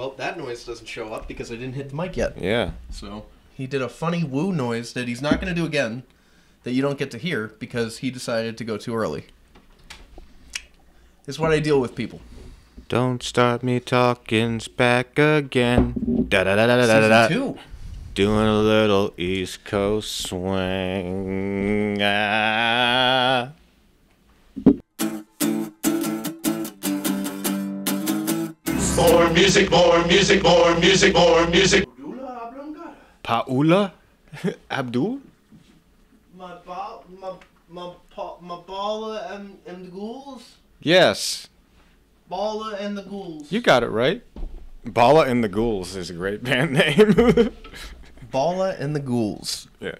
Well, that noise doesn't show up because I didn't hit the mic yet. Yeah. So he did a funny woo noise that he's not going to do again, that you don't get to hear because he decided to go too early. This is what I deal with people. Don't start me talking's back again. Da da da da da da da. Season 2. Doing a little East Coast swing. Ah. More music, more music, more music, more music. Paula? Abdul? My Balla and the Ghouls? Yes. Balla and the Ghouls. You got it right. Balla and the Ghouls is a great band name. Balla and the Ghouls. Yeah.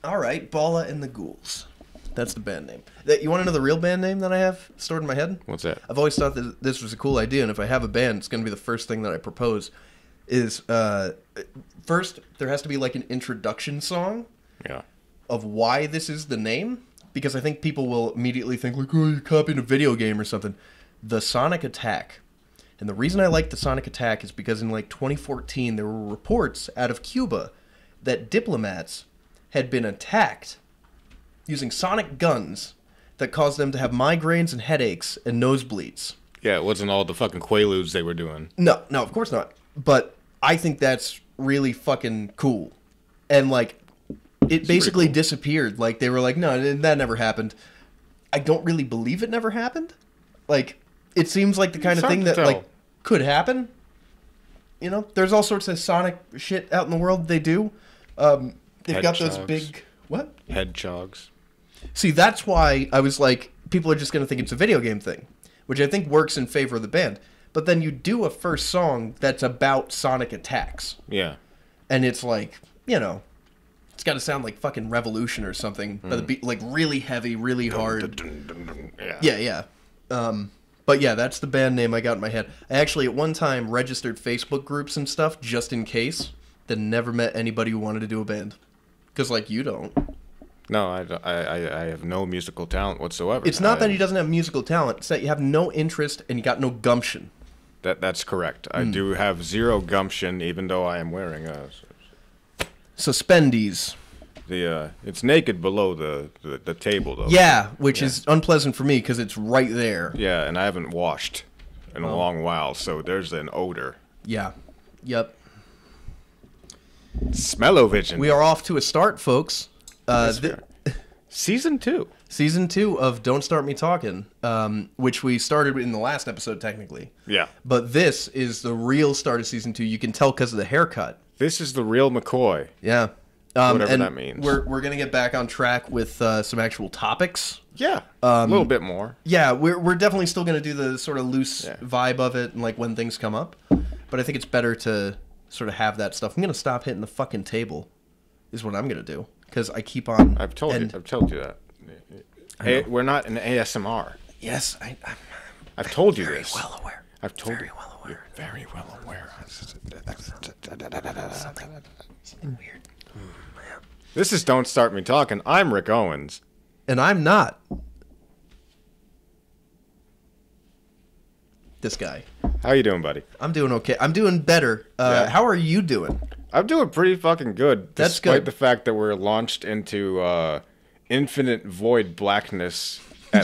All right, Balla and the Ghouls. That's the band name. You want to know the real band name that I have stored in my head? What's that? I've always thought that this was a cool idea, and if I have a band, it's going to be the first thing that I propose. Is first there has to be like an introduction song. Yeah. Of why this is the name, because I think people will immediately think like, oh, you're copying a video game or something. The Sonic Attack. And the reason I like the Sonic Attack is because in like 2014 there were reports out of Cuba that diplomats had been attacked using sonic guns that caused them to have migraines and headaches and nosebleeds. Yeah, it wasn't all the fucking Quaaludes they were doing. No, of course not. But I think that's really fucking cool. And like, it basically cool. Disappeared. Like, they were like, no, that never happened. I don't really believe it never happened. Like, it seems like the kind of thing that, like, could happen. You know? There's all sorts of Sonic shit out in the world they do. They've got those big... What? Hedgehogs. See, that's why I was like, people are just going to think it's a video game thing. Which I think works in favor of the band. But then you do a first song that's about Sonic attacks. Yeah. And it's like, you know... It's got to sound like fucking Revolution or something, but the beat, like really heavy, really hard. Yeah. But yeah, that's the band name I got in my head. I actually at one time registered Facebook groups and stuff just in case. Then never met anybody who wanted to do a band, because like you don't. No, I have no musical talent whatsoever. It's not that he doesn't have musical talent; it's that you have no interest and you got no gumption. That's correct. I do have zero gumption, even though I am wearing a. Suspendies. It's naked below the table though. Yeah, which is unpleasant for me because it's right there. Yeah, and I haven't washed in a long while, so there's an odor. Yeah. Yep. Smell-o-vision. We are off to a start, folks. Season 2. Season 2 of Don't Start Me Talkin', which we started in the last episode, technically. Yeah. But this is the real start of Season 2. You can tell because of the haircut. This is the real McCoy. Yeah. Whatever that means. We're going to get back on track with some actual topics. Yeah. A little bit more. Yeah, we're definitely still going to do the sort of loose vibe of it and like when things come up. But I think it's better to sort of have that stuff. I'm going to stop hitting the fucking table is what I'm going to do. Because I keep on... I've told you that. Hey, we're not an ASMR. Yes, I've told you very this. Well aware. I've told very you. Well aware. You're very well aware. Something weird. This is Don't Start Me Talking. I'm Rick Owens. And I'm not. This guy. How you doing, buddy? I'm doing okay. I'm doing better. How are you doing? I'm doing pretty fucking good. That's despite good. The fact that we're launched into infinite void blackness. Of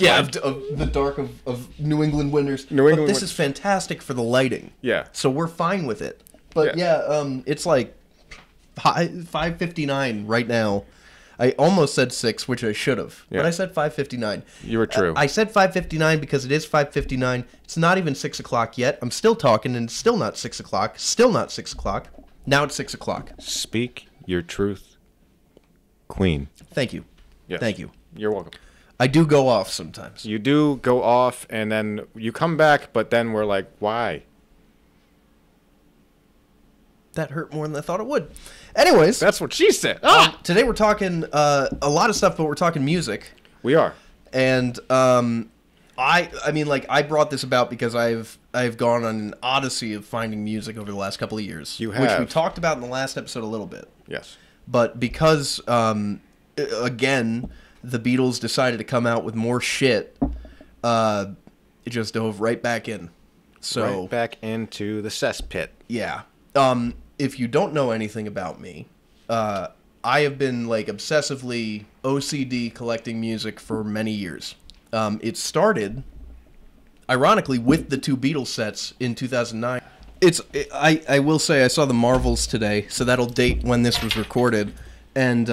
the dark of New England winters. But this is fantastic for the lighting. Yeah. So we're fine with it. But it's like 5:59 right now. I almost said 6, which I should have. Yeah. But I said 5:59. You were true. I said 5:59 because it is 5:59. It's not even 6 o'clock yet. I'm still talking and it's still not 6 o'clock. Still not 6 o'clock. Now it's 6 o'clock. Speak your truth, Queen. Thank you. Yes. Thank you. You're welcome. I do go off sometimes. You do go off, and then you come back, but then we're like, why? That hurt more than I thought it would. Anyways. That's what she said. Today we're talking a lot of stuff, but we're talking music. We are. And I mean, like, I brought this about because I've gone on an odyssey of finding music over the last couple of years. You have. Which we talked about in the last episode a little bit. Yes. But because, again, the Beatles decided to come out with more shit, it just dove right back in. So right back into the cesspit. yeah. If you don't know anything about me, I have been like obsessively OCD collecting music for many years. It started, ironically, with the 2 Beatles sets in 2009. I will say I saw the Marvels today, so that'll date when this was recorded, and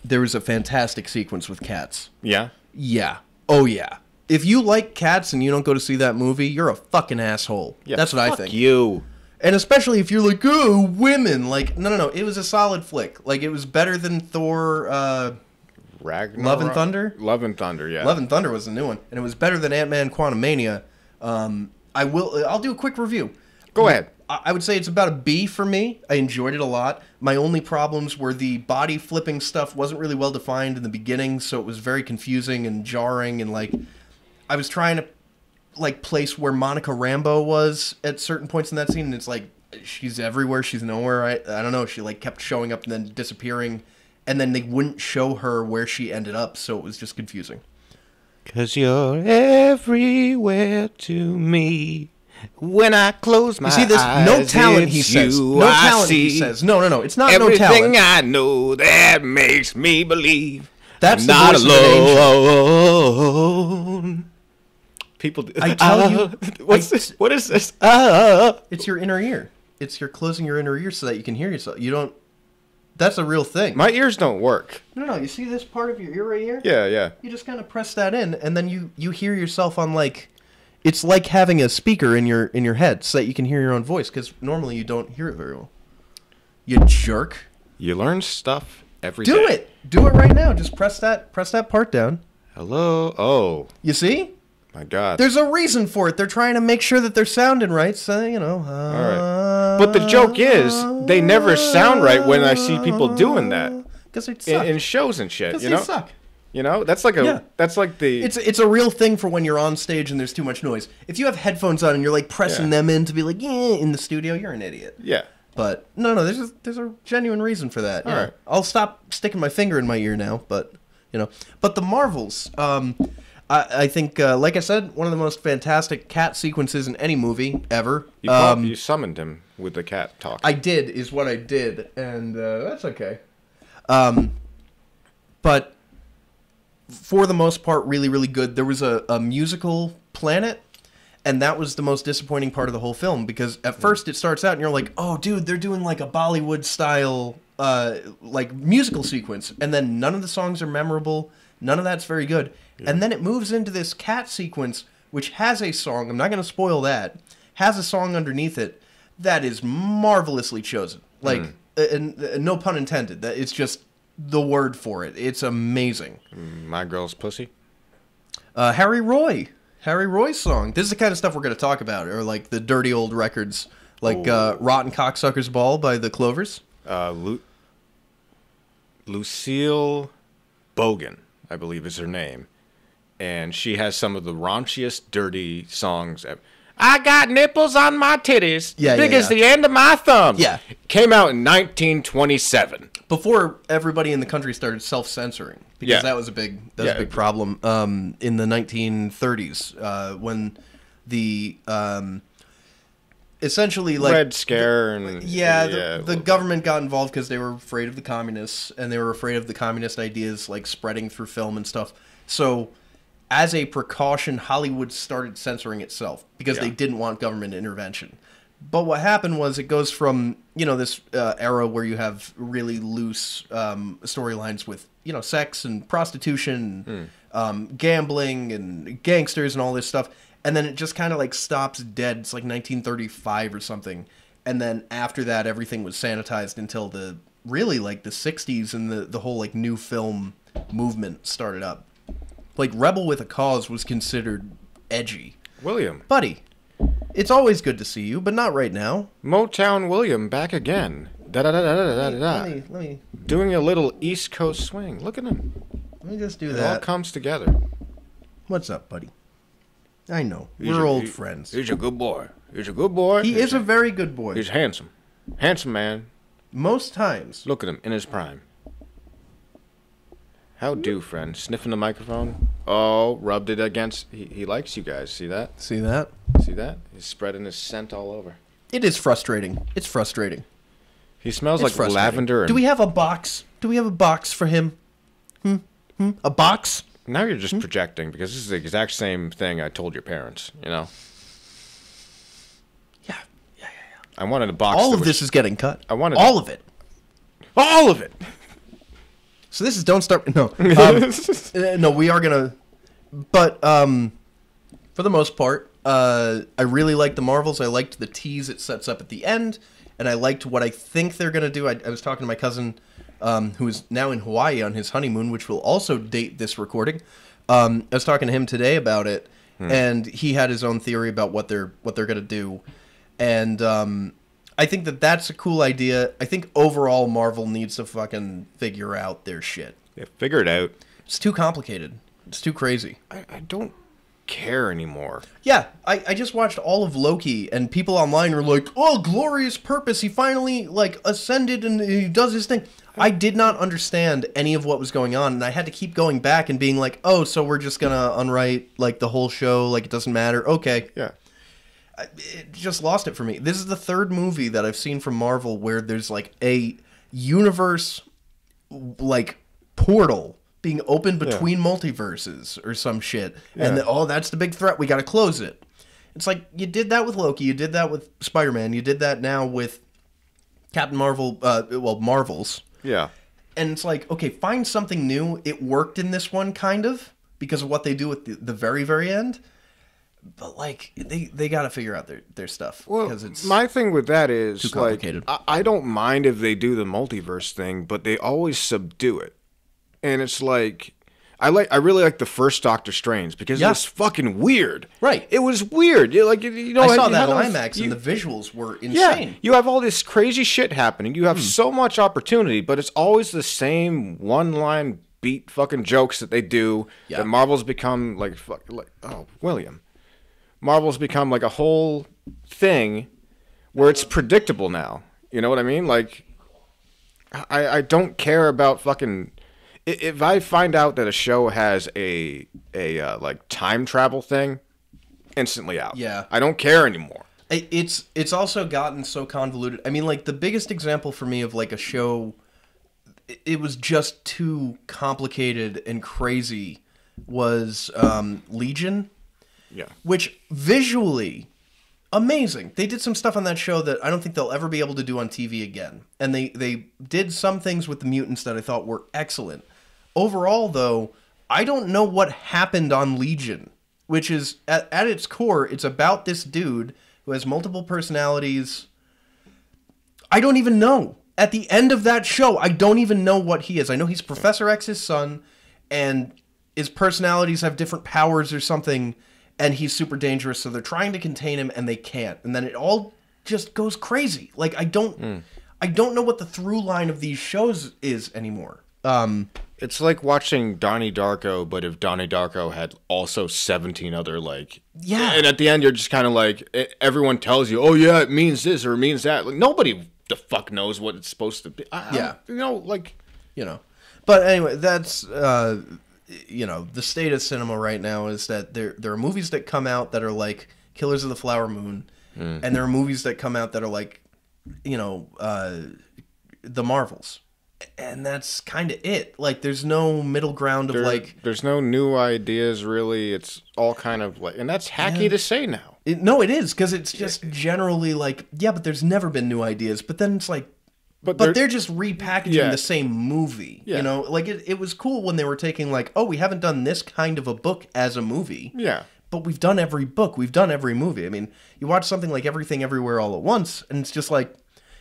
there was a fantastic sequence with cats. Yeah? Yeah. Oh, yeah. If you like cats and you don't go to see that movie, you're a fucking asshole. Yeah, that's what I fuck think. you. And especially if you're like, oh, women. Like, no. It was a solid flick. Like, it was better than Thor, Ragnarok? Love and Thunder? Love and Thunder, yeah. Love and Thunder was the new one. And it was better than Ant-Man Quantumania. I'll do a quick review. Go ahead. I would say it's about a B for me. I enjoyed it a lot. My only problems were the body flipping stuff wasn't really well defined in the beginning, so it was very confusing and jarring, and like I was trying to like place where Monica Rambeau was at certain points in that scene, and it's like she's everywhere, she's nowhere. I don't know. She like kept showing up and then disappearing, and then they wouldn't show her where she ended up, so it was just confusing. 'Cause you're everywhere to me. When I close my eyes, You see this? No talent, he says. No talent, he says. No. It's not no talent. Everything I know that makes me believe That's I'm the not voice of an alone. People do. I tell you. What's this? What is this? It's your inner ear. It's you're closing your inner ear so that you can hear yourself. You don't. That's a real thing. My ears don't work. No. You see this part of your ear right here? Yeah. You just kind of press that in, and then you hear yourself on like. It's like having a speaker in your head so that you can hear your own voice, because normally you don't hear it very well. You jerk. You learn stuff every day. Do it. Do it right now. Just press that part down. Hello. Oh. You see? My God. There's a reason for it. They're trying to make sure that they're sounding right, so, you know. All right. But the joke is, they never sound right when I see people doing that. Because they suck. In shows and shit, you know? They suck. You know? That's like the... It's a real thing for when you're on stage and there's too much noise. If you have headphones on and you're like pressing them in to be like, yeah, in the studio, you're an idiot. Yeah. But no, there's a genuine reason for that. All right. I'll stop sticking my finger in my ear now, but you know. But the Marvels, I think, like I said, one of the most fantastic cat sequences in any movie ever. You summoned him with the cat talk. I did, is what I did, and that's okay. But for the most part, really, really good. There was a musical planet, and that was the most disappointing part of the whole film, because at first it starts out and you're like, oh, dude, they're doing like a Bollywood-style like musical sequence, and then none of the songs are memorable. None of that's very good. Yeah. And then it moves into this cat sequence, which has a song, I'm not going to spoil that, has a song underneath it that is marvelously chosen. Like, and no pun intended. That it's just the word for it. It's amazing. My Girl's Pussy? Harry Roy's song. This is the kind of stuff we're going to talk about, or like the dirty old records, like Rotten Cocksucker's Ball by the Clovers. Lucille Bogan, I believe is her name. And she has some of the raunchiest, dirty songs ever. I got nipples on my titties, big as the end of my thumb. Yeah. Came out in 1927. Before everybody in the country started self-censoring, because that was a big problem in the 1930s when the essentially like Red Scare the government got involved because they were afraid of the communists, and they were afraid of the communist ideas like spreading through film and stuff. So as a precaution, Hollywood started censoring itself because they didn't want government intervention. But what happened was it goes from, you know, this era where you have really loose storylines with, you know, sex and prostitution, gambling and gangsters and all this stuff. And then it just kind of like stops dead. It's like 1935 or something. And then after that, everything was sanitized until the 60s, and the whole like new film movement started up. Like Rebel with a Cause was considered edgy. William. Buddy, it's always good to see you, but not right now. Motown William back again. Let me doing a little East Coast swing. Look at him. Let me just do it that. It all comes together. What's up, buddy? I know. We're old friends. He's a good boy. He's a good boy. He is a very good boy. He's handsome. Handsome man. Most times. Look at him in his prime. How do, friend? Sniffing the microphone? Oh, rubbed it against. He likes you guys. See that? See that? See that? He's spreading his scent all over. It is frustrating. It's frustrating. He smells like lavender. And... Do we have a box? Do we have a box for him? A box? Now you're just projecting, because this is the exact same thing I told your parents, you know? Yeah. I wanted a box. All of this is getting cut. I wanted all of it. All of it! So this is Don't Start... No. No, we are going to... But, for the most part, I really liked the Marvels. I liked the tease it sets up at the end, and I liked what I think they're going to do. I was talking to my cousin... who is now in Hawaii on his honeymoon, which will also date this recording. I was talking to him today about it, and he had his own theory about what they're going to do. And I think that's a cool idea. I think overall Marvel needs to fucking figure out their shit. Yeah, figure it out. It's too complicated. It's too crazy. I don't care anymore. Yeah, I just watched all of Loki, and people online were like, "Oh, glorious purpose! He finally ascended and he does his thing." I did not understand any of what was going on, and I had to keep going back and being like, "Oh, so we're just gonna unwrite the whole show? It doesn't matter? Okay." Yeah. It just lost it for me. This is the third movie that I've seen from Marvel where there's a universe portal being opened between multiverses or some shit. Yeah. And that's the big threat. We got to close it. It's like, you did that with Loki. You did that with Spider-Man. You did that now with Captain Marvel, Marvels. Yeah. And it's like, okay, find something new. It worked in this one, kind of, because of what they do at the very, very end. But, they got to figure out their stuff. Well, it's my thing with that is, too complicated. I don't mind if they do the multiverse thing, but they always subdue it. And it's I really like the first Doctor Strange because it was fucking weird. Right. It was weird. I saw that on IMAX and the visuals were insane. Yeah, you have all this crazy shit happening. You have so much opportunity, but it's always the same one-line beat fucking jokes that they do. Yeah. That Marvel's become William. Marvel's become a whole thing where it's predictable now. You know what I mean? I don't care about fucking... If I find out that a show has a time travel thing, instantly out. Yeah. I don't care anymore. It's also gotten so convoluted. I mean, the biggest example for me of a show, it was just too complicated and crazy, was Legion. Yeah. Which visually, amazing. They did some stuff on that show that I don't think they'll ever be able to do on TV again. And they did some things with the mutants that I thought were excellent. Overall, though, I don't know what happened on Legion, which is, at its core, it's about this dude who has multiple personalities. I don't even know. At the end of that show, I don't even know what he is. I know he's Professor X's son, and his personalities have different powers or something, and he's super dangerous, so they're trying to contain him, and they can't. And then it all just goes crazy. I don't know what the through line of these shows is anymore. It's like watching Donnie Darko, but if Donnie Darko had also 17 other, Yeah. And at the end, you're just kind of everyone tells you, oh, yeah, it means this or it means that. Nobody the fuck knows what it's supposed to be. But anyway, that's, the state of cinema right now is that there are movies that come out that are Killers of the Flower Moon, and there are movies that come out that are the Marvels. And that's kind of it. There's no middle ground of There's no new ideas, really. It's all kind of and that's hacky to say now. No, it is, because it's just generally but there's never been new ideas. But then it's but they're just repackaging the same movie. Yeah. It was cool when they were taking we haven't done this kind of a book as a movie. Yeah. But we've done every book. We've done every movie. I mean, you watch something like Everything Everywhere All at Once, and it's just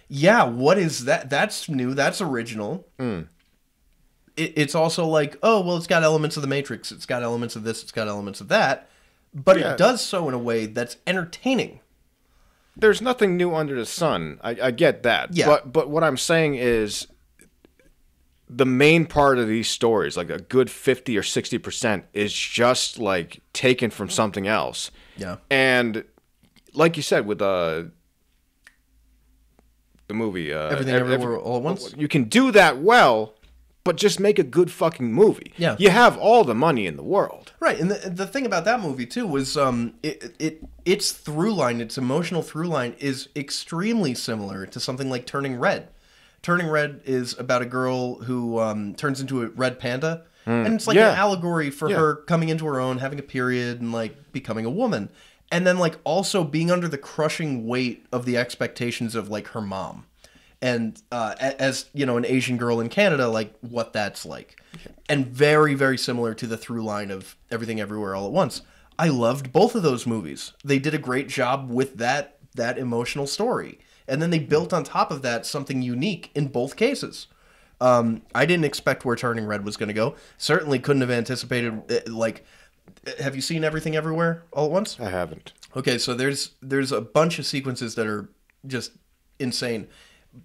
yeah, what is that? That's new. That's original. It's also it's got elements of The Matrix. It's got elements of this. It's got elements of that. But it does so in a way that's entertaining. There's nothing new under the sun. I get that. Yeah. But what I'm saying is the main part of these stories, a good 50 or 60%, is just taken from something else. Yeah. And like you said, with the movie Everything Everywhere All at Once, you can do that well, but just make a good fucking movie. Yeah. You have all the money in the world. Right, and the thing about that movie too was its through line, its emotional through line, is extremely similar to something like Turning Red. Turning Red is about a girl who turns into a red panda, and it's like an allegory for her coming into her own, having a period, and like becoming a woman, and then like also being under the crushing weight of the expectations of like her mom. And as, you know, an Asian girl in Canada, like, what that's like. And very, very similar to the through line of Everything Everywhere All at Once. I loved both of those movies. They did a great job with that emotional story. And then they built on top of that something unique in both cases. I didn't expect where Turning Red was going to go. Certainly couldn't have anticipated, like... Have you seen Everything Everywhere All at Once? I haven't. Okay, so there's a bunch of sequences that are just insane.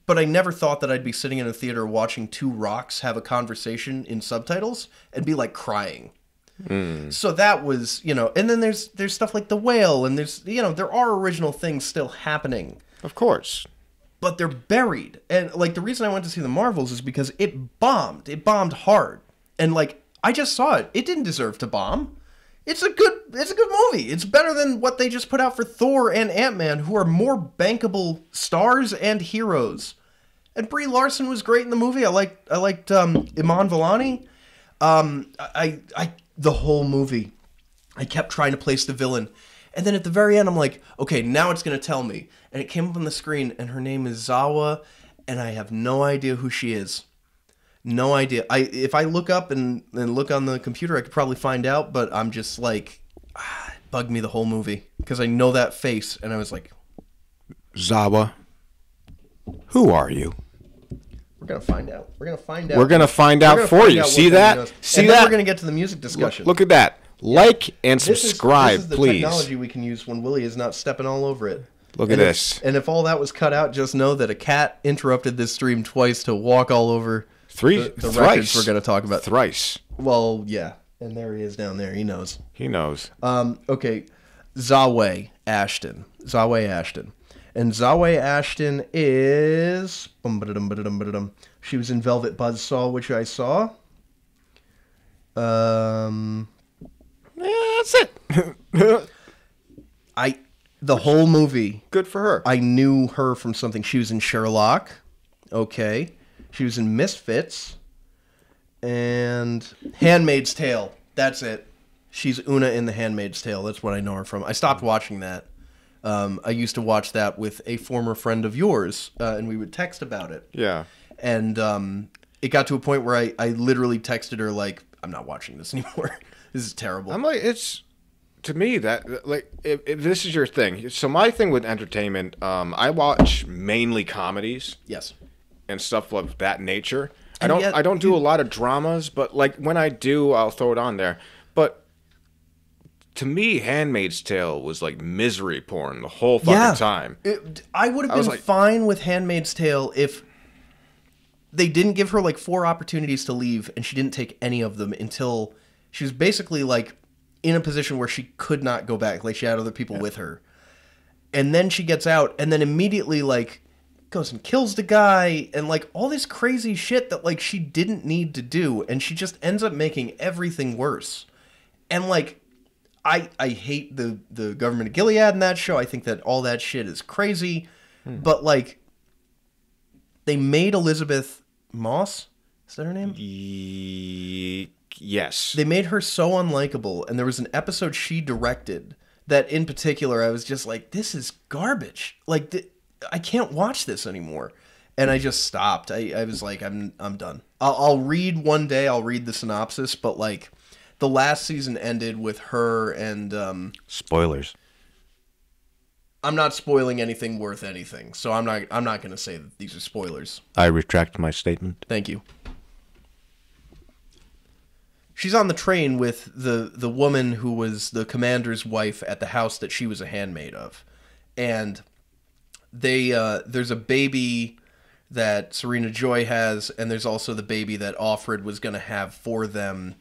But I never thought that I'd be sitting in a theater watching two rocks have a conversation in subtitles and be like crying. So that was, you know, and then there's stuff like The Whale, and there's, you know, there are original things still happening. Of course. But they're buried. And like the reason I went to see The Marvels is because it bombed. It bombed hard. And like I just saw it. It didn't deserve to bomb. It's a good movie. It's better than what they just put out for Thor and Ant-Man, who are more bankable stars and heroes. And Brie Larson was great in the movie. I liked Iman Vellani. The whole movie, I kept trying to place the villain. And then at the very end, I'm like, okay, now it's going to tell me. And it came up on the screen, and her name is Zawa, and I have no idea who she is. No idea. If I look up and look on the computer, I could probably find out, but I'm just like, it bugged me the whole movie. Because I know that face, and I was like... Zawa, who are you? We're going to find out. We're going to find out. We're going to find out for you. See that? See that? We're going to get to the music discussion. Look at that. Like and subscribe, this is the please. Technology we can use when Willie is not stepping all over it. Look at this. And if all that was cut out, just know that a cat interrupted this stream twice to walk all over the records we're going to talk about. Thrice. Well, yeah. And there he is down there. He knows. He knows. Okay. Zawe Ashton. And Zawe Ashton is... She was in Velvet Buzzsaw, which I saw. That's it. The whole movie. Good for her. I knew her from something. She was in Sherlock. Okay. She was in Misfits. And Handmaid's Tale. That's it. She's Una in The Handmaid's Tale. That's what I know her from. I stopped watching that. I used to watch that with a former friend of yours, and we would text about it. Yeah. And it got to a point where I literally texted her, like, I'm not watching this anymore. This is terrible. I'm like, it's... To me, that, like, if this is your thing. So my thing with entertainment, I watch mainly comedies. Yes. And stuff of that nature. I don't do a lot of dramas, but, like, when I do, I'll throw it on there. But... To me, Handmaid's Tale was like misery porn the whole fucking time. I would have been fine with Handmaid's Tale if they didn't give her like 4 opportunities to leave and she didn't take any of them until she was basically like in a position where she could not go back. Like she had other people with her. And then she gets out and then immediately like goes and kills the guy and like all this crazy shit that like she didn't need to do. And she just ends up making everything worse. And like... I hate the government of Gilead in that show. I think that all that shit is crazy. But, like, they made Elizabeth Moss. Is that her name? Yes. They made her so unlikable. And there was an episode she directed that, in particular, I was just like, this is garbage. Like, I can't watch this anymore. And I just stopped. I was like, I'm done. I'll read one day. I'll read the synopsis. But, like... The last season ended with her and... Spoilers. I'm not spoiling anything worth anything, so I'm not going to say that these are spoilers. I retract my statement. Thank you. She's on the train with the woman who was the wife at the house that she was a handmaid of. And there's a baby that Serena Joy has, and there's also the baby that Offred was going to have for them.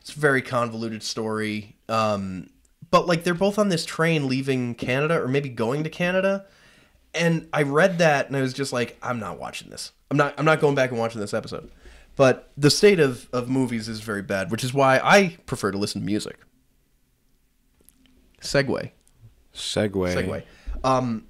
It's a very convoluted story. But, like, they're both on this train leaving Canada, or maybe going to Canada. And I read that, and I was just like, I'm not watching this. I'm not going back and watching this episode. But the state of movies is very bad, which is why I prefer to listen to music. Segue. Segue.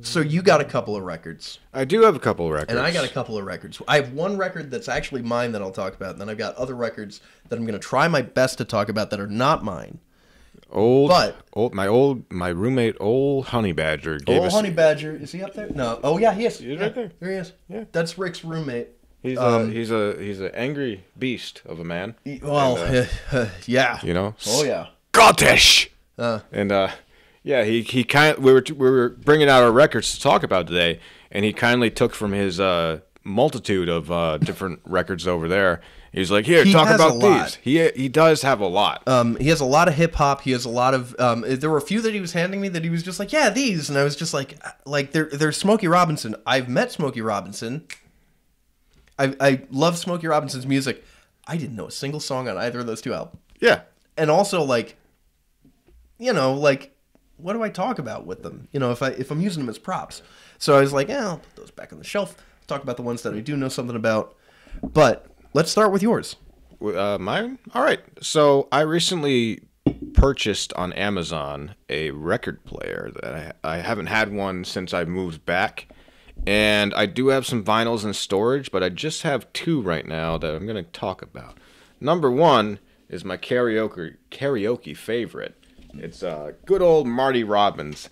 So you got a couple of records. I do have a couple of records. And I got a couple of records. I have one record that's actually mine that I'll talk about, and then I've got other records that I'm going to try my best to talk about that are not mine. My roommate, old Honey Badger. Honey Badger, is he up there? No. Oh yeah, he is. He's right there. There he is. Yeah. That's Rick's roommate. He's an angry beast of a man. Well, yeah. You know. Oh yeah. Scottish. Yeah, he kind of, we were bringing out our records to talk about today, and he kindly took from his multitude of different records over there. He's like, here, talk about these. He does have a lot. He has a lot of hip hop. He has a lot of. There were a few that he was handing me that he was just like, yeah, these, and I was just like there's Smokey Robinson. I've met Smokey Robinson. I love Smokey Robinson's music. I didn't know a single song on either of those two albums. Yeah, and also what do I talk about with them? If I'm using them as props. So I was like, I'll put those back on the shelf. Talk about the ones that I do know something about. But let's start with yours. Mine? All right. So I recently purchased on Amazon a record player that I haven't had one since I moved back. And I do have some vinyls in storage, but I just have two right now that I'm going to talk about. Number one is my karaoke favorite. It's good old Marty Robbins,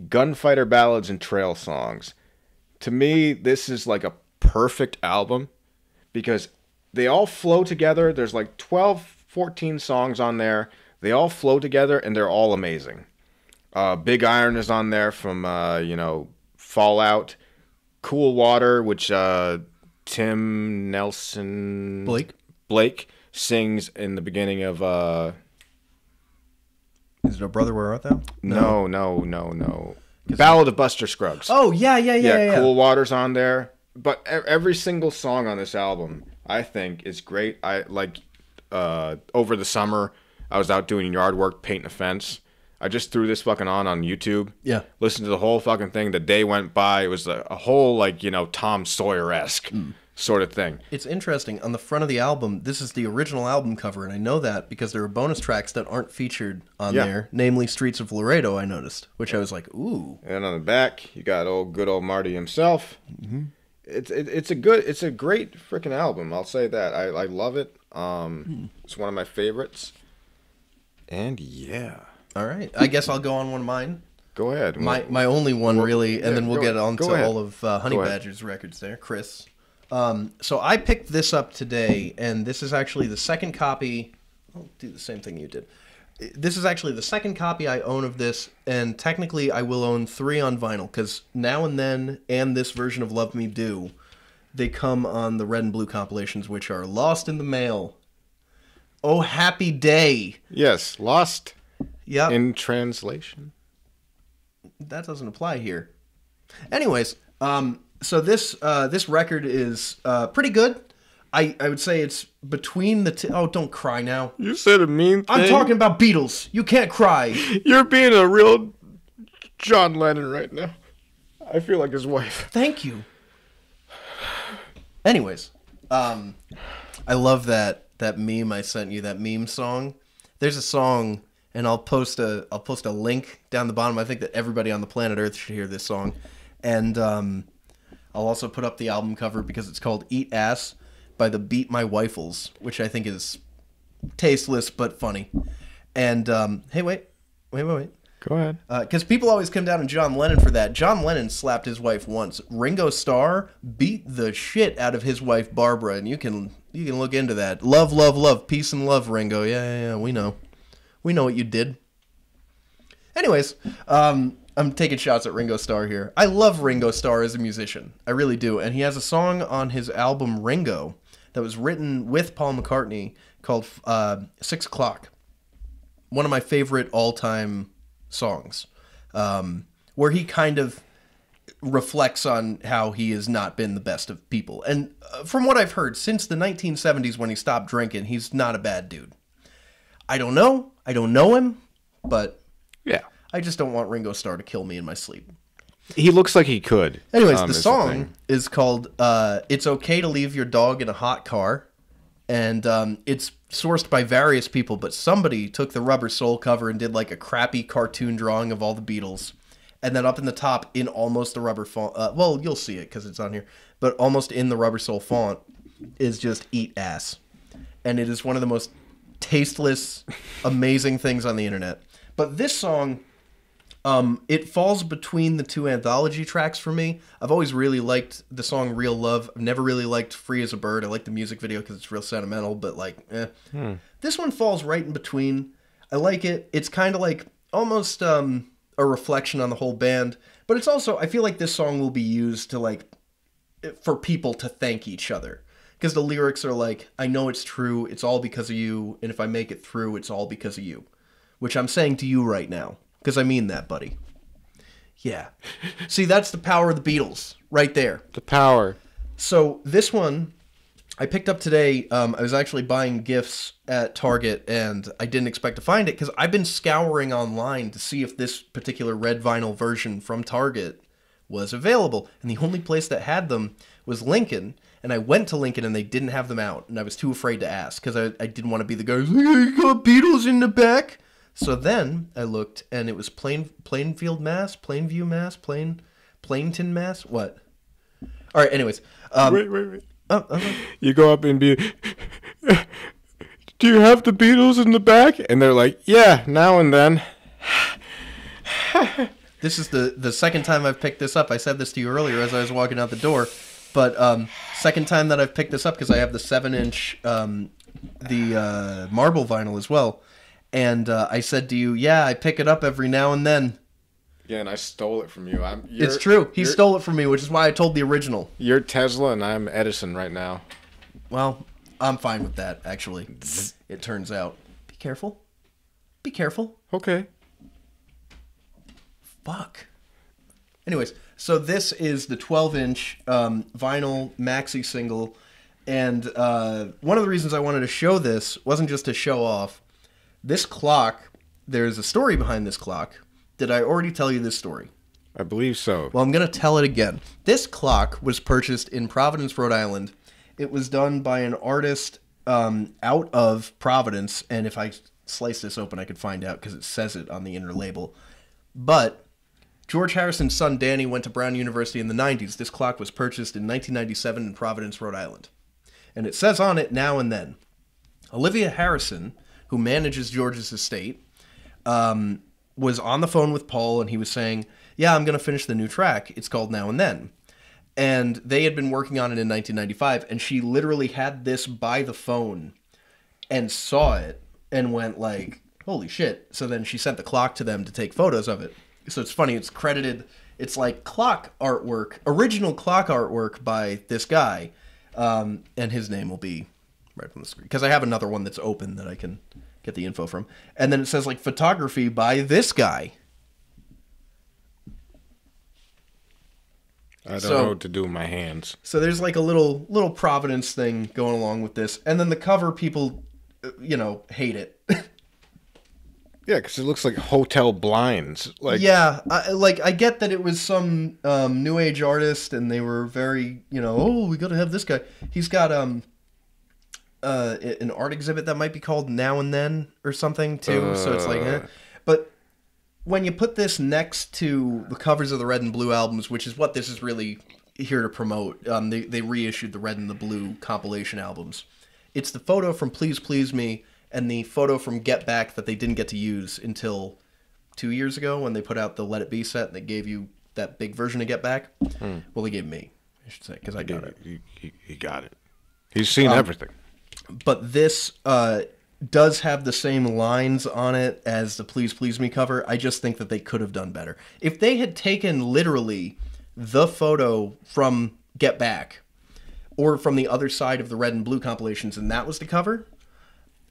Gunfighter Ballads and Trail Songs. To me, this is like a perfect album because they all flow together. There's like 12, 14 songs on there. They all flow together, and they're all amazing. Big Iron is on there from, Fallout. Cool Water, which Tim Nelson... Blake sings in the beginning of... Is it A Brother Where Art Thou? No. Ballad of Buster Scruggs. Oh, yeah. Cool Water's on there. But every single song on this album, I think, is great. I like over the summer, I was out doing yard work, painting a fence. I just threw this fucking on YouTube. Yeah. Listened to the whole fucking thing. The day went by. It was a whole, Tom Sawyer-esque sort of thing. It's interesting. On the front of the album, this is the original album cover, and I know that because there are bonus tracks that aren't featured on there, namely Streets of Laredo, I noticed, which I was like, ooh. And on the back, you got good old Marty himself. Mm-hmm. It's a great freaking album. I'll say that. I love it. It's one of my favorites. And yeah. All right. I guess I'll go on one of mine. Go ahead. My only one, really, and then we'll get on to all of Honey Badger's records there. Chris. So I picked this up today, and this is actually the second copy. I'll do the same thing you did. This is actually the second copy I own of this, and technically I will own 3 on vinyl, because Now and Then and this version of Love Me Do, they come on the red and blue compilations, which are Lost in the Mail. Oh, Happy Day. Yes, Lost. Yep. In translation. That doesn't apply here. Anyways, so this record is pretty good. I would say it's between the oh, don't cry now. You said a mean thing. I'm talking about Beatles. You can't cry. You're being a real John Lennon right now. I feel like his wife. Thank you. Anyways, I love that meme I sent you, that meme song. There's a song, and I'll post a link down the bottom. I think that everybody on the planet Earth should hear this song. And I'll also put up the album cover because it's called Eat Ass by the Beat My Wifles, which I think is tasteless but funny. And hey, wait. Go ahead. Because people always come down on John Lennon for that. John Lennon slapped his wife once. Ringo Starr beat the shit out of his wife Barbara, and you can look into that. Love, love, love, peace and love, Ringo. Yeah, we know what you did. Anyways, I'm taking shots at Ringo Starr here. I love Ringo Starr as a musician. I really do. And he has a song on his album Ringo that was written with Paul McCartney called 6 O'Clock. One of my favorite all-time songs, where he kind of reflects on how he has not been the best of people. And from what I've heard, since the 1970s when he stopped drinking, he's not a bad dude. I don't know him, but yeah, I just don't want Ringo Starr to kill me in my sleep. He looks like he could. Anyways, the song is called It's Okay to Leave Your Dog in a Hot Car. And it's sourced by various people, but somebody took the Rubber Soul cover and did like a crappy cartoon drawing of all the Beatles. And then up in the top, in almost the rubber font, well, you'll see it because it's on here, but almost in the Rubber Soul font is just "Eat Ass." And it is one of the most tasteless, amazing things on the internet. But this song, it falls between the two anthology tracks for me. I've always really liked the song "Real Love." I've never really liked "Free as a Bird." I like the music video because it's real sentimental, but like, This one falls right in between. I like it. It's kind of like almost a reflection on the whole band, but it's also, I feel like this song will be used to like, for people to thank each other. Because the lyrics are like, I know it's true, it's all because of you, and if I make it through, it's all because of you. Which I'm saying to you right now. Because I mean that, buddy. Yeah. See, that's the power of the Beatles, right there. The power. So, this one, I picked up today. I was actually buying gifts at Target, and I didn't expect to find it, because I've been scouring online to see if this particular red vinyl version from Target was available. And the only place that had them was Lincoln. And I went to Lincoln and they didn't have them out. And I was too afraid to ask because I didn't want to be the guy who's like, hey, you got Beatles in the back? So then I looked and it was Plainview, Mass? What? All right, anyways. Wait. You go up and be, do you have the Beatles in the back? And they're like, yeah, now and then. This is the second time I've picked this up. I said this to you earlier as I was walking out the door. But second time that I've picked this up because I have the 7-inch, the marble vinyl as well. And I said to you, yeah, I pick it up every now and then. Yeah, and I stole it from you. It's true. He stole it from me, which is why I told the original. You're Tesla and I'm Edison right now. Well, I'm fine with that, actually. It turns out. Be careful. Be careful. Okay. Fuck. Anyways, so this is the 12-inch vinyl maxi single, and one of the reasons I wanted to show this wasn't just to show off. This clock, there's a story behind this clock. Did I already tell you this story? I believe so. Well, I'm going to tell it again. This clock was purchased in Providence, Rhode Island. It was done by an artist out of Providence, and if I slice this open, I could find out because it says it on the inner label. But George Harrison's son, Danny, went to Brown University in the 90s. This clock was purchased in 1997 in Providence, Rhode Island. And it says on it, now and then. Olivia Harrison, who manages George's estate, was on the phone with Paul, and he was saying, yeah, I'm going to finish the new track. It's called Now and Then. And they had been working on it in 1995, and she literally had this by the phone and saw it and went like, holy shit. So then she sent the clock to them to take photos of it. So it's funny, it's credited, it's like clock artwork, original clock artwork by this guy, and his name will be right on the screen. Because I have another one that's open that I can get the info from. And then it says like photography by this guy. I don't know what to do with my hands. So there's like a little Providence thing going along with this. And then the cover, people, hate it. Yeah, because it looks like hotel blinds. Yeah, I get that it was some new age artist, and they were very, oh, we got to have this guy. He's got an art exhibit that might be called Now and Then or something too. So it's like, But when you put this next to the covers of the Red and Blue albums, which is what this is really here to promote, they reissued the Red and the Blue compilation albums. It's the photo from Please Please Me and the photo from Get Back that they didn't get to use until 2 years ago when they put out the Let It Be set and they gave you that big version of Get Back. Well, they gave me, I should say, because I got it. He got it. He's seen everything. But this does have the same lines on it as the Please Please Me cover. I just think that they could have done better. If they had taken literally the photo from Get Back or from the other side of the Red and Blue compilations and that was the cover,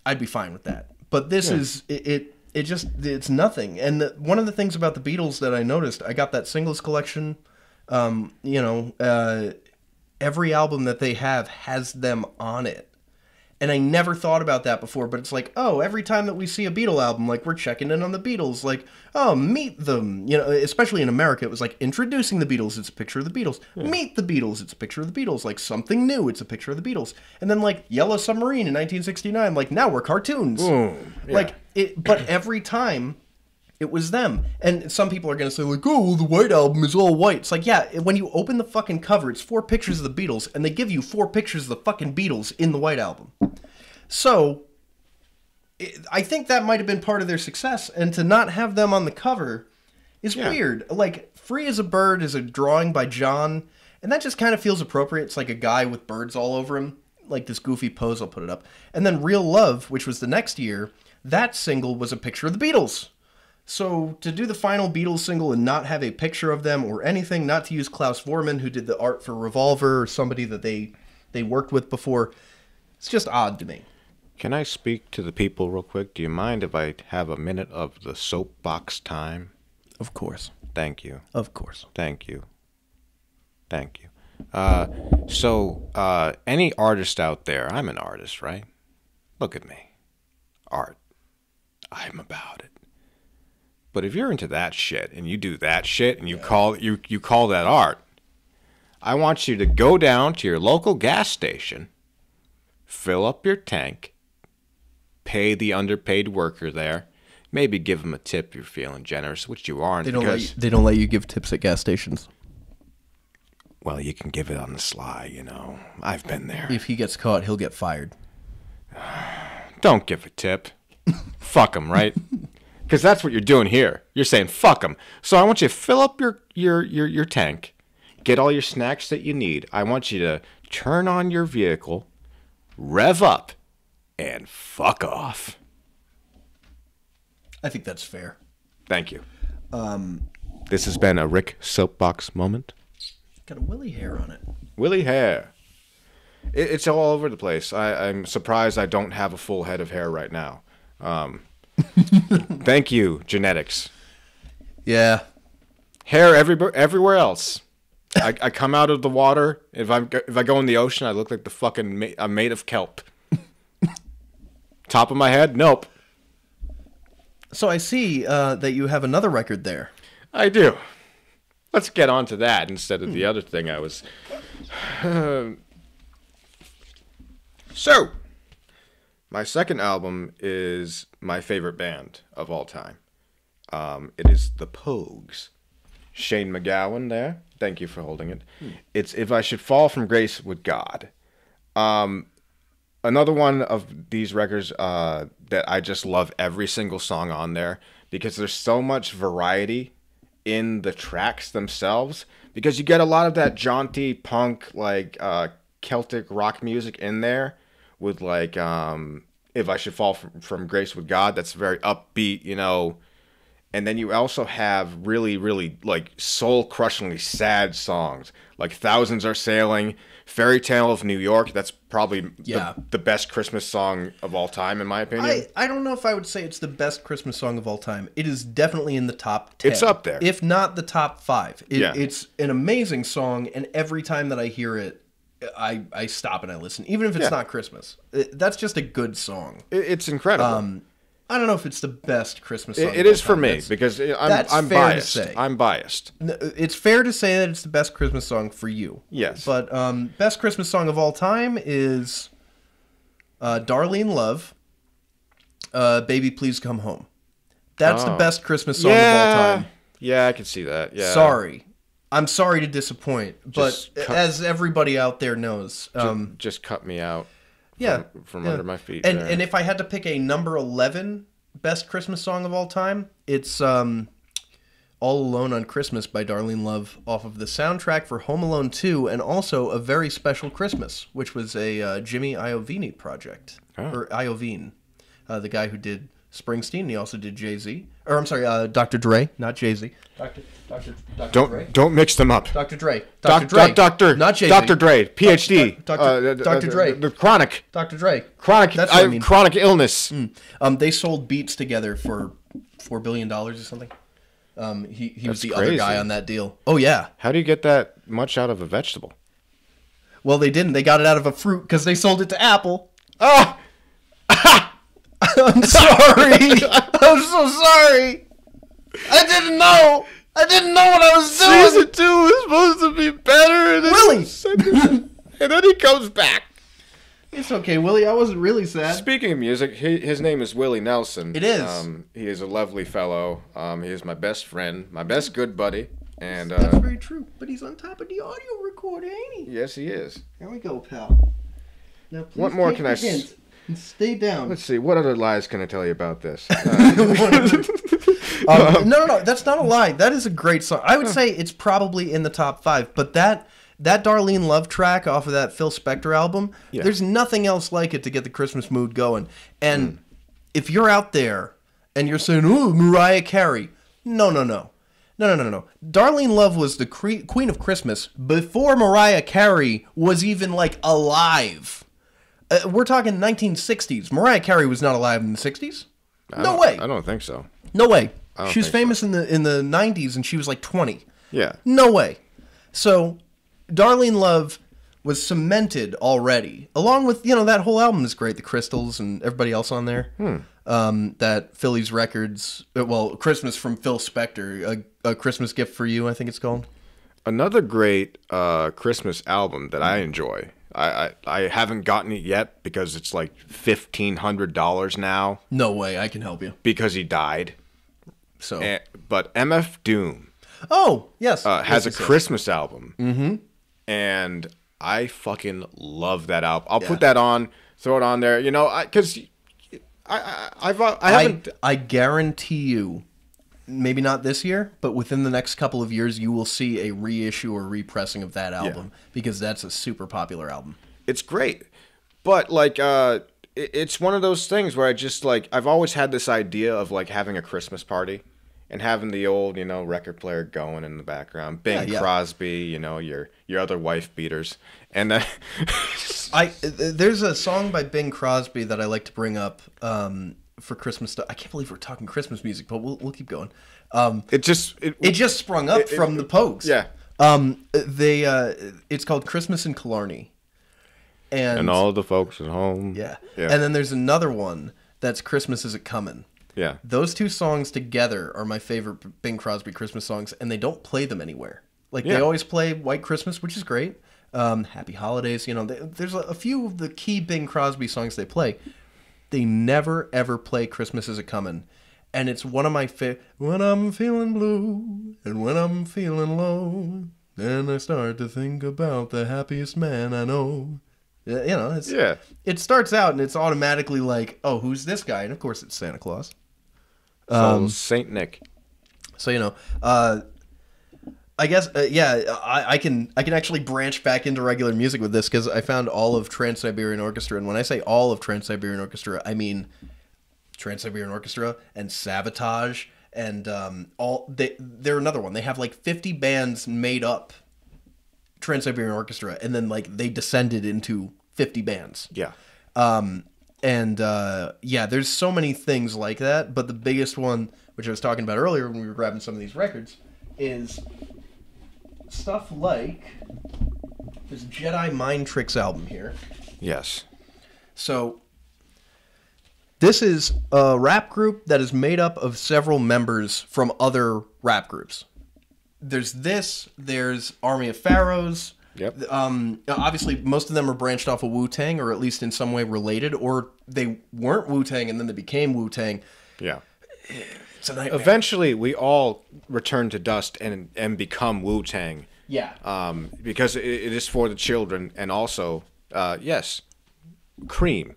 I'd be fine with that. But this is, it's nothing. And one of the things about the Beatles that I noticed, I got that singles collection, every album that they have has them on it. And I never thought about that before, but it's like, oh, every time that we see a Beatle album, like, we're checking in on the Beatles, like, oh, meet them. You know, especially in America, it was like, introducing the Beatles, it's a picture of the Beatles. Yeah. Meet the Beatles, it's a picture of the Beatles. Like, something new, it's a picture of the Beatles. And then, like, Yellow Submarine in 1969, like, now we're cartoons. Boom. Yeah. Like, but every time, it was them. And some people are going to say, like, oh, well, the White Album is all white. It's like, yeah, when you open the fucking cover, it's 4 pictures of the Beatles, and they give you 4 pictures of the fucking Beatles in the White Album. So, I think that might have been part of their success, and to not have them on the cover is weird. Like, Free as a Bird is a drawing by John, and that just kind of feels appropriate. It's like a guy with birds all over him, like this goofy pose, I'll put it up. And then Real Love, which was the next year, that single was a picture of the Beatles. So, to do the final Beatles single and not have a picture of them or anything, not to use Klaus Vormann, who did the art for Revolver, or somebody that they worked with before, it's just odd to me. Can I speak to the people real quick? Do you mind if I have a minute of the soapbox time? Of course. Thank you. Of course. Thank you. Thank you. So, any artist out there, I'm an artist, right? Look at me. Art. I'm about it. But if you're into that shit and you do that shit and you call that art, I want you to go down to your local gas station, fill up your tank, pay the underpaid worker there, maybe give them a tip if you're feeling generous, which you aren't. They don't let you give tips at gas stations. Well, you can give it on the sly, you know. I've been there. If he gets caught, he'll get fired. Don't give a tip. Fuck him, right? Because that's what you're doing here. You're saying, fuck them. So I want you to fill up your tank, get all your snacks that you need. I want you to turn on your vehicle, rev up, and fuck off. I think that's fair. Thank you. This has been a Rick Soapbox moment. Got a willy hair on it. Willy hair. It's all over the place. I'm surprised I don't have a full head of hair right now. Thank you, genetics. Yeah. Hair everywhere else. I come out of the water. If I go in the ocean, I look like the fucking I'm made of kelp. Top of my head, nope. So I see that you have another record there. I do. Let's get on to that instead of the other thing I was... So, my second album is my favorite band of all time. It is the Pogues. Shane MacGowan there. Thank you for holding it. It's If I Should Fall From Grace with God. Another one of these records that I just love every single song on there because there's so much variety in the tracks themselves because you get a lot of that jaunty punk, like Celtic rock music in there with like If I Should Fall From Grace with God. That's very upbeat, you know. And then you also have really, really like soul-crushingly sad songs like Thousands Are Sailing, Fairytale of New York. That's probably the best Christmas song of all time, in my opinion. I don't know if I would say it's the best Christmas song of all time. It is definitely in the top 10. It's up there. If not the top 5. It's an amazing song, and every time that I hear it, I stop and I listen, even if it's not Christmas. That's just a good song. It's incredible. I don't know if it's the best Christmas song. It is for me because I'm biased. I'm biased. It's fair to say that it's the best Christmas song for you. Yes. But best Christmas song of all time is Darlene Love, Baby Please Come Home. That's the best Christmas song of all time. Yeah, I can see that. Yeah. Sorry. I'm sorry to disappoint, but as everybody out there knows... just cut me out. From under my feet. And if I had to pick a number 11 best Christmas song of all time, it's All Alone on Christmas by Darlene Love off of the soundtrack for Home Alone 2 and also A Very Special Christmas, which was a Jimmy Iovine project. Or Iovine, the guy who did Springsteen. He also did Jay-Z. Or I'm sorry, Dr. Dre, not Jay-Z. Dr. Dre. Don't mix them up. Dr. Dre. Dr. Not Jay-Z. Dr. Dre. PhD. Dr. Dre. The chronic. Dr. Dre. Chronic. That's what I mean. Chronic illness. They sold Beats together for $4 billion or something. He was the other guy on that deal. Oh, yeah. How do you get that much out of a vegetable? Well, they didn't. They got it out of a fruit because they sold it to Apple. Ah! I'm sorry. I'm so sorry. I didn't know. I didn't know what I was doing. Season 2 was supposed to be better. And Willie. And then he comes back. It's okay, Willie. I wasn't really sad. Speaking of music, his name is Willie Nelson. It is. He is a lovely fellow. He is my best friend, my best good buddy. And that's very true. But he's on top of the audio recorder, ain't he? Yes, he is. Here we go, pal. Now, please what more take can the I hint and stay down. Let's see. What other lies can I tell you about this? No. That's not a lie. That is a great song. I would say it's probably in the top 5. But that Darlene Love track off of that Phil Spector album, there's nothing else like it to get the Christmas mood going. And if you're out there and you're saying, "Ooh, Mariah Carey," no. Darlene Love was the queen of Christmas before Mariah Carey was even like alive. We're talking 1960s. Mariah Carey was not alive in the 60s. No way. I don't think so. No way. She was famous in the 90s, and she was like 20. Yeah. No way. So, Darlene Love was cemented already, along with that whole album is great. The Crystals and everybody else on there. That Philly's Records, Christmas from Phil Spector, a Christmas Gift for You, I think it's called. Another great Christmas album that I enjoy. I haven't gotten it yet because it's like $1,500 now. No way, I can help you. Because he died. So, but MF Doom. Oh yes, has a Christmas album. Mm-hmm. And I fucking love that album. I'll put that on, throw it on there. Because I haven't. I guarantee you, maybe not this year, but within the next couple of years, you will see a reissue or repressing of that album because that's a super popular album. It's great, but it's one of those things where I just I've always had this idea of having a Christmas party and having the old record player going in the background, Bing Crosby, your other wife beaters, and then there's a song by Bing Crosby that I like to bring up. For Christmas stuff. I can't believe we're talking Christmas music, but we'll keep going. It just sprung up from the Pogues. Yeah. It's called Christmas in Killarney. And all the folks at home. Yeah. And then there's another one that's Christmas Is It Comin'. Yeah. Those two songs together are my favorite Bing Crosby Christmas songs, and they don't play them anywhere. They always play White Christmas, which is great. Happy Holidays, there's a few of the key Bing Crosby songs they play. They never, ever play Christmas Is It Comin'. And it's one of my favorite. When I'm feeling blue and when I'm feeling low, then I start to think about the happiest man I know. It starts out and it's automatically like, oh, who's this guy? And of course it's Santa Claus. Saint Nick. So, I guess, I can actually branch back into regular music with this because I found all of Trans-Siberian Orchestra. And when I say all of Trans-Siberian Orchestra, I mean Trans-Siberian Orchestra and Sabotage and they're another one. They have 50 bands made up Trans-Siberian Orchestra, and then they descended into 50 bands. Yeah. There's so many things like that, but the biggest one, which I was talking about earlier when we were grabbing some of these records, is stuff like this Jedi Mind Tricks album here. Yes. So this is a rap group that is made up of several members from other rap groups. There's Army of Pharaohs. Yep. Obviously, most of them are branched off of Wu-Tang, or at least in some way related, or they weren't Wu-Tang and then they became Wu-Tang. Yeah. It's a nightmare. Eventually, we all return to dust and become Wu-Tang. Yeah. Because it is for the children, and also, yes, cream.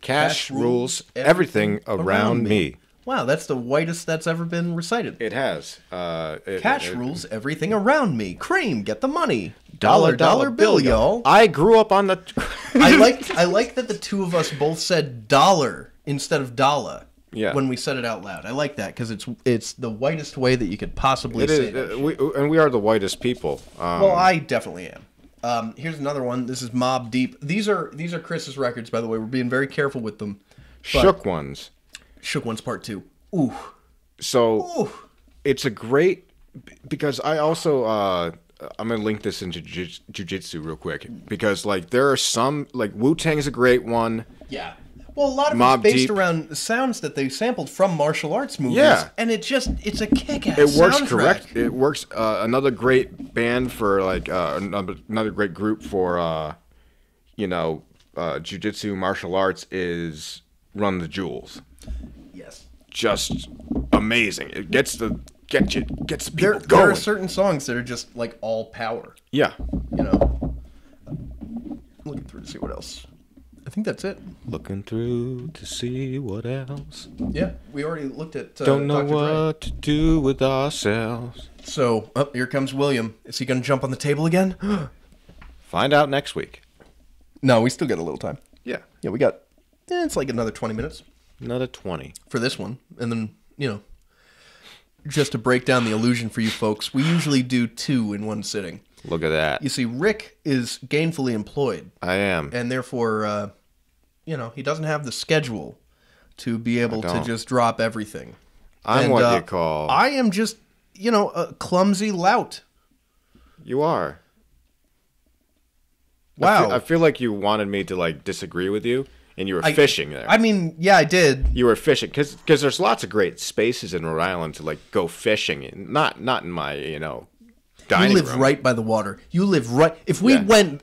Cash rules everything around me. Wow, that's the whitest that's ever been recited. It has. Cash rules everything around me. Cream, get the money. Dollar bill, y'all. I grew up on the... I like that the two of us both said dollar instead of dollar when we said it out loud. I like that because it's the whitest way that you could possibly say it. We are the whitest people. Well, I definitely am. Here's another one. This is Mobb Deep. These are Chris's records, by the way. We're being very careful with them. Shook Ones. Shook Ones Part 2. Ooh. So it's a great, because I also I'm gonna link this into jujitsu real quick because like there are some like Wu-Tang's a great one. Yeah. Well, a lot of Mobb it's based Deep. around sounds that they sampled from martial arts movies. Yeah. And it's a kick-ass It works soundtrack. correct. It works. Another great band for like another great group for jujitsu martial arts is Run the Jewels. Yes. Just amazing. It gets people going. There are certain songs that are just like all power. Yeah. You know. Looking through to see what else. I think that's it. Looking through to see what else. Yeah, we already looked at. Don't know Dr. what to do with ourselves. So, here comes William. Is he going to jump on the table again? Find out next week. No, we still got a little time. Yeah. Yeah, we got. It's like another 20 minutes Another 20. for this one, and then just to break down the illusion for you folks, we usually do 2 in one sitting. Look at that. You see, Rick is gainfully employed. I am. And therefore, he doesn't have the schedule to be able to just drop everything. I'm what you call. I am just, a clumsy lout. You are. Wow. I feel like you wanted me to like disagree with you, and you were fishing there. I mean, yeah, I did. You were fishing because there's lots of great spaces in Rhode Island to like go fishing. In. Not in my dining You live room. right by the water. You live right. If we went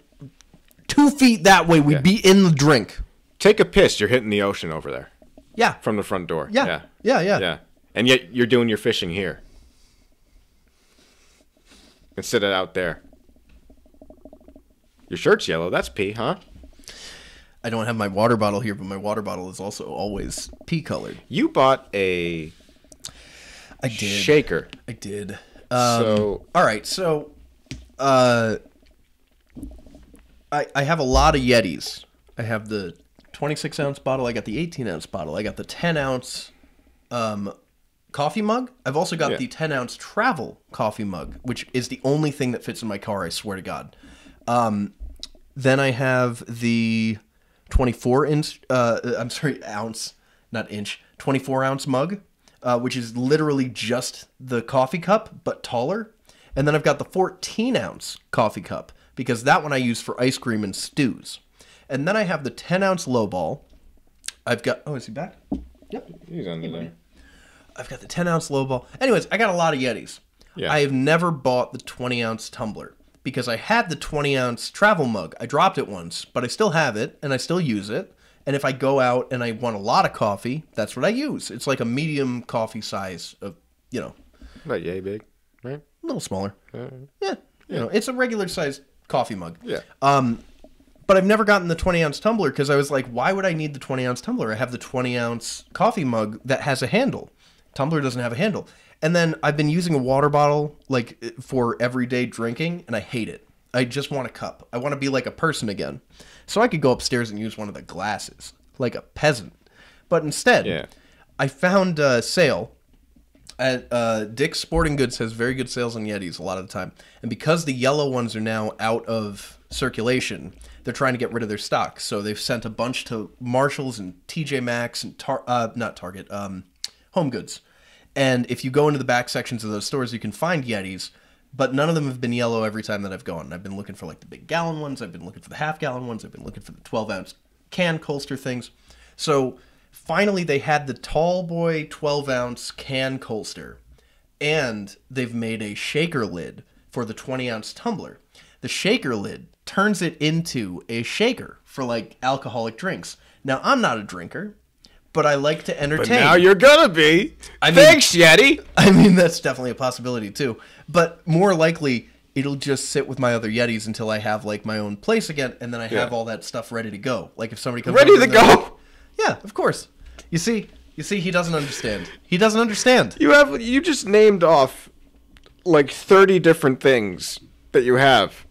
2 feet that way, we'd be in the drink. Take a piss. You're hitting the ocean over there. Yeah. From the front door. Yeah. Yeah. And yet you're doing your fishing here instead of out there. Your shirt's yellow. That's pee, huh? I don't have my water bottle here, but my water bottle is also always pea colored. You bought a shaker. I did. So all right. So, I have a lot of Yetis. I have the 26-ounce bottle. I got the 18-ounce bottle. I got the 10-ounce coffee mug. I've also got the 10-ounce travel coffee mug, which is the only thing that fits in my car, I swear to God. Then I have the ounce, not inch, 24-ounce mug, which is literally just the coffee cup, but taller. And then I've got the 14-ounce coffee cup, because that one I use for ice cream and stews. And then I have the 10-ounce lowball. I've got... Oh, is he back? Yep. he's under there. I've got the 10-ounce lowball. Anyways, I got a lot of Yetis. Yeah. I have never bought the 20-ounce tumbler, because I had the 20-ounce travel mug. I dropped it once, but I still have it, and I still use it. And if I go out and I want a lot of coffee, that's what I use. It's like a medium coffee size of, About yay big, right? a little smaller. Yeah. It's a regular sized coffee mug. Yeah. But I've never gotten the 20-ounce tumbler because I was like, why would I need the 20-ounce tumbler? I have the 20-ounce coffee mug that has a handle. Tumbler doesn't have a handle. And then I've been using a water bottle like for everyday drinking, and I hate it. I just want a cup. I want to be like a person again. So I could go upstairs and use one of the glasses, like a peasant. But instead, I found a sale at Dick's Sporting Goods has very good sales on Yetis a lot of the time. And because the yellow ones are now out of circulation, they're trying to get rid of their stock. So they've sent a bunch to Marshalls and TJ Maxx and not Target, Home Goods. And if you go into the back sections of those stores, you can find Yetis, but none of them have been yellow every time that I've gone. I've been looking for like the big gallon ones. I've been looking for the half-gallon ones. I've been looking for the 12-ounce can Colster things. So finally they had the tall boy 12-ounce can Colster, and they've made a shaker lid for the 20-ounce tumbler. The shaker lid turns it into a shaker for like alcoholic drinks. Now, I'm not a drinker, but I like to entertain. But now you're gonna be. Thanks, Yeti. I mean, that's definitely a possibility too. But more likely, it'll just sit with my other Yetis until I have like my own place again, and then I have all that stuff ready to go. Like if somebody comes ready to go. Yeah, of course. You see, he doesn't understand. He doesn't understand. You just named off like 30 different things that you have,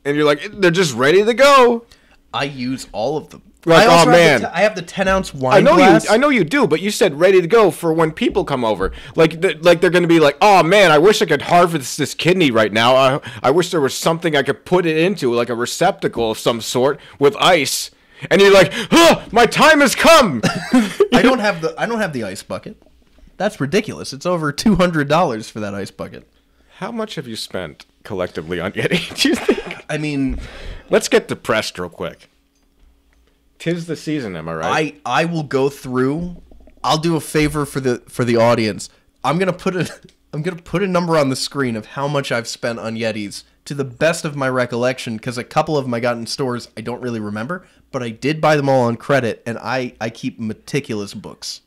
and you're like, they're just ready to go. I use all of them. Like, oh man, I have the 10-ounce wine glass. I know you do, but you said ready to go for when people come over. Like they're going to be like, oh man, I wish I could harvest this kidney right now. I wish there was something I could put it into, like a receptacle of some sort with ice. And you're like, my time has come. I don't have the ice bucket. That's ridiculous. It's over $200 for that ice bucket. How much have you spent collectively on Yeti, do you think? I mean... Let's get depressed real quick. 'Tis the season, am I right? I will go through. I'll do a favor for the audience. I'm gonna put a number on the screen of how much I've spent on Yetis to the best of my recollection, because a couple of them I got in stores I don't really remember, but I did buy them all on credit, and I keep meticulous books.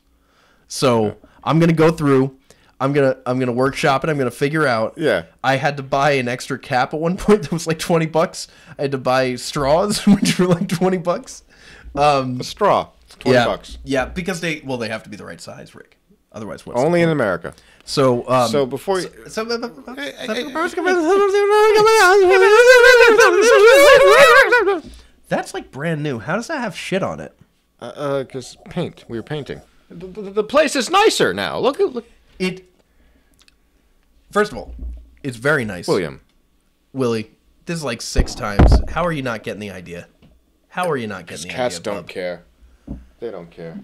So I'm gonna go through. I'm gonna workshop it. I'm gonna figure out. Yeah. I had to buy an extra cap at one point that was like $20. I had to buy straws, which were like $20. A straw. It's $20. Yeah, because they have to be the right size, Rick. Otherwise, what's only in America. So before you... That's like brand new. How does that have shit on it? Because paint. We were painting. The place is nicer now. Look. It. First of all, it's very nice. Willie, this is like 6 times. How are you not getting the idea? How are you not getting the idea? Cats don't care. They don't care.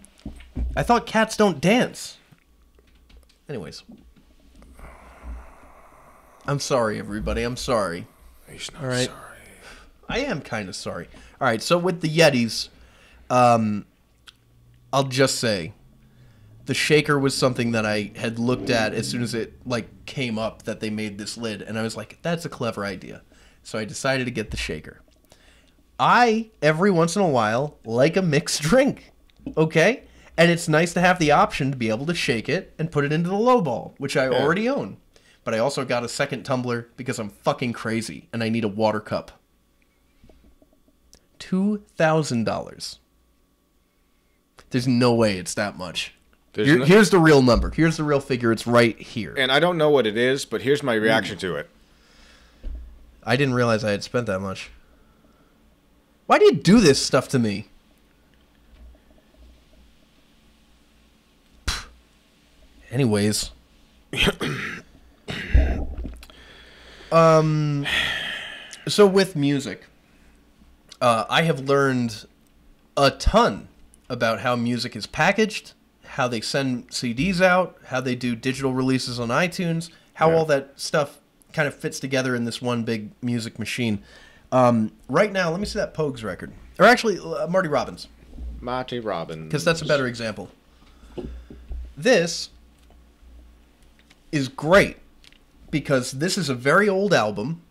I thought cats don't dance. Anyways. I'm sorry, everybody. I'm sorry. He's not sorry. I am kind of sorry. All right, so with the Yetis, I'll just say, the shaker was something that I had looked at as soon as it came up that they made this lid, and I was like, that's a clever idea. So I decided to get the shaker. I, every once in a while, like a mixed drink, okay? And it's nice to have the option to be able to shake it and put it into the lowball, which I already own. But I also got a second tumbler because I'm fucking crazy and I need a water cup. $2,000. There's no way it's that much. Here's the real number. Here's the real figure. It's right here. And I don't know what it is, but here's my reaction to it. I didn't realize I had spent that much. Why do you do this stuff to me? Anyways. So with music, I have learned a ton about how music is packaged, how they send CDs out, how they do digital releases on iTunes, how all that stuff kind of fits together in this one big music machine. Right now, let me see that Pogues record. Or actually, Marty Robbins. Marty Robbins. Because that's a better example. This is great because this is a very old album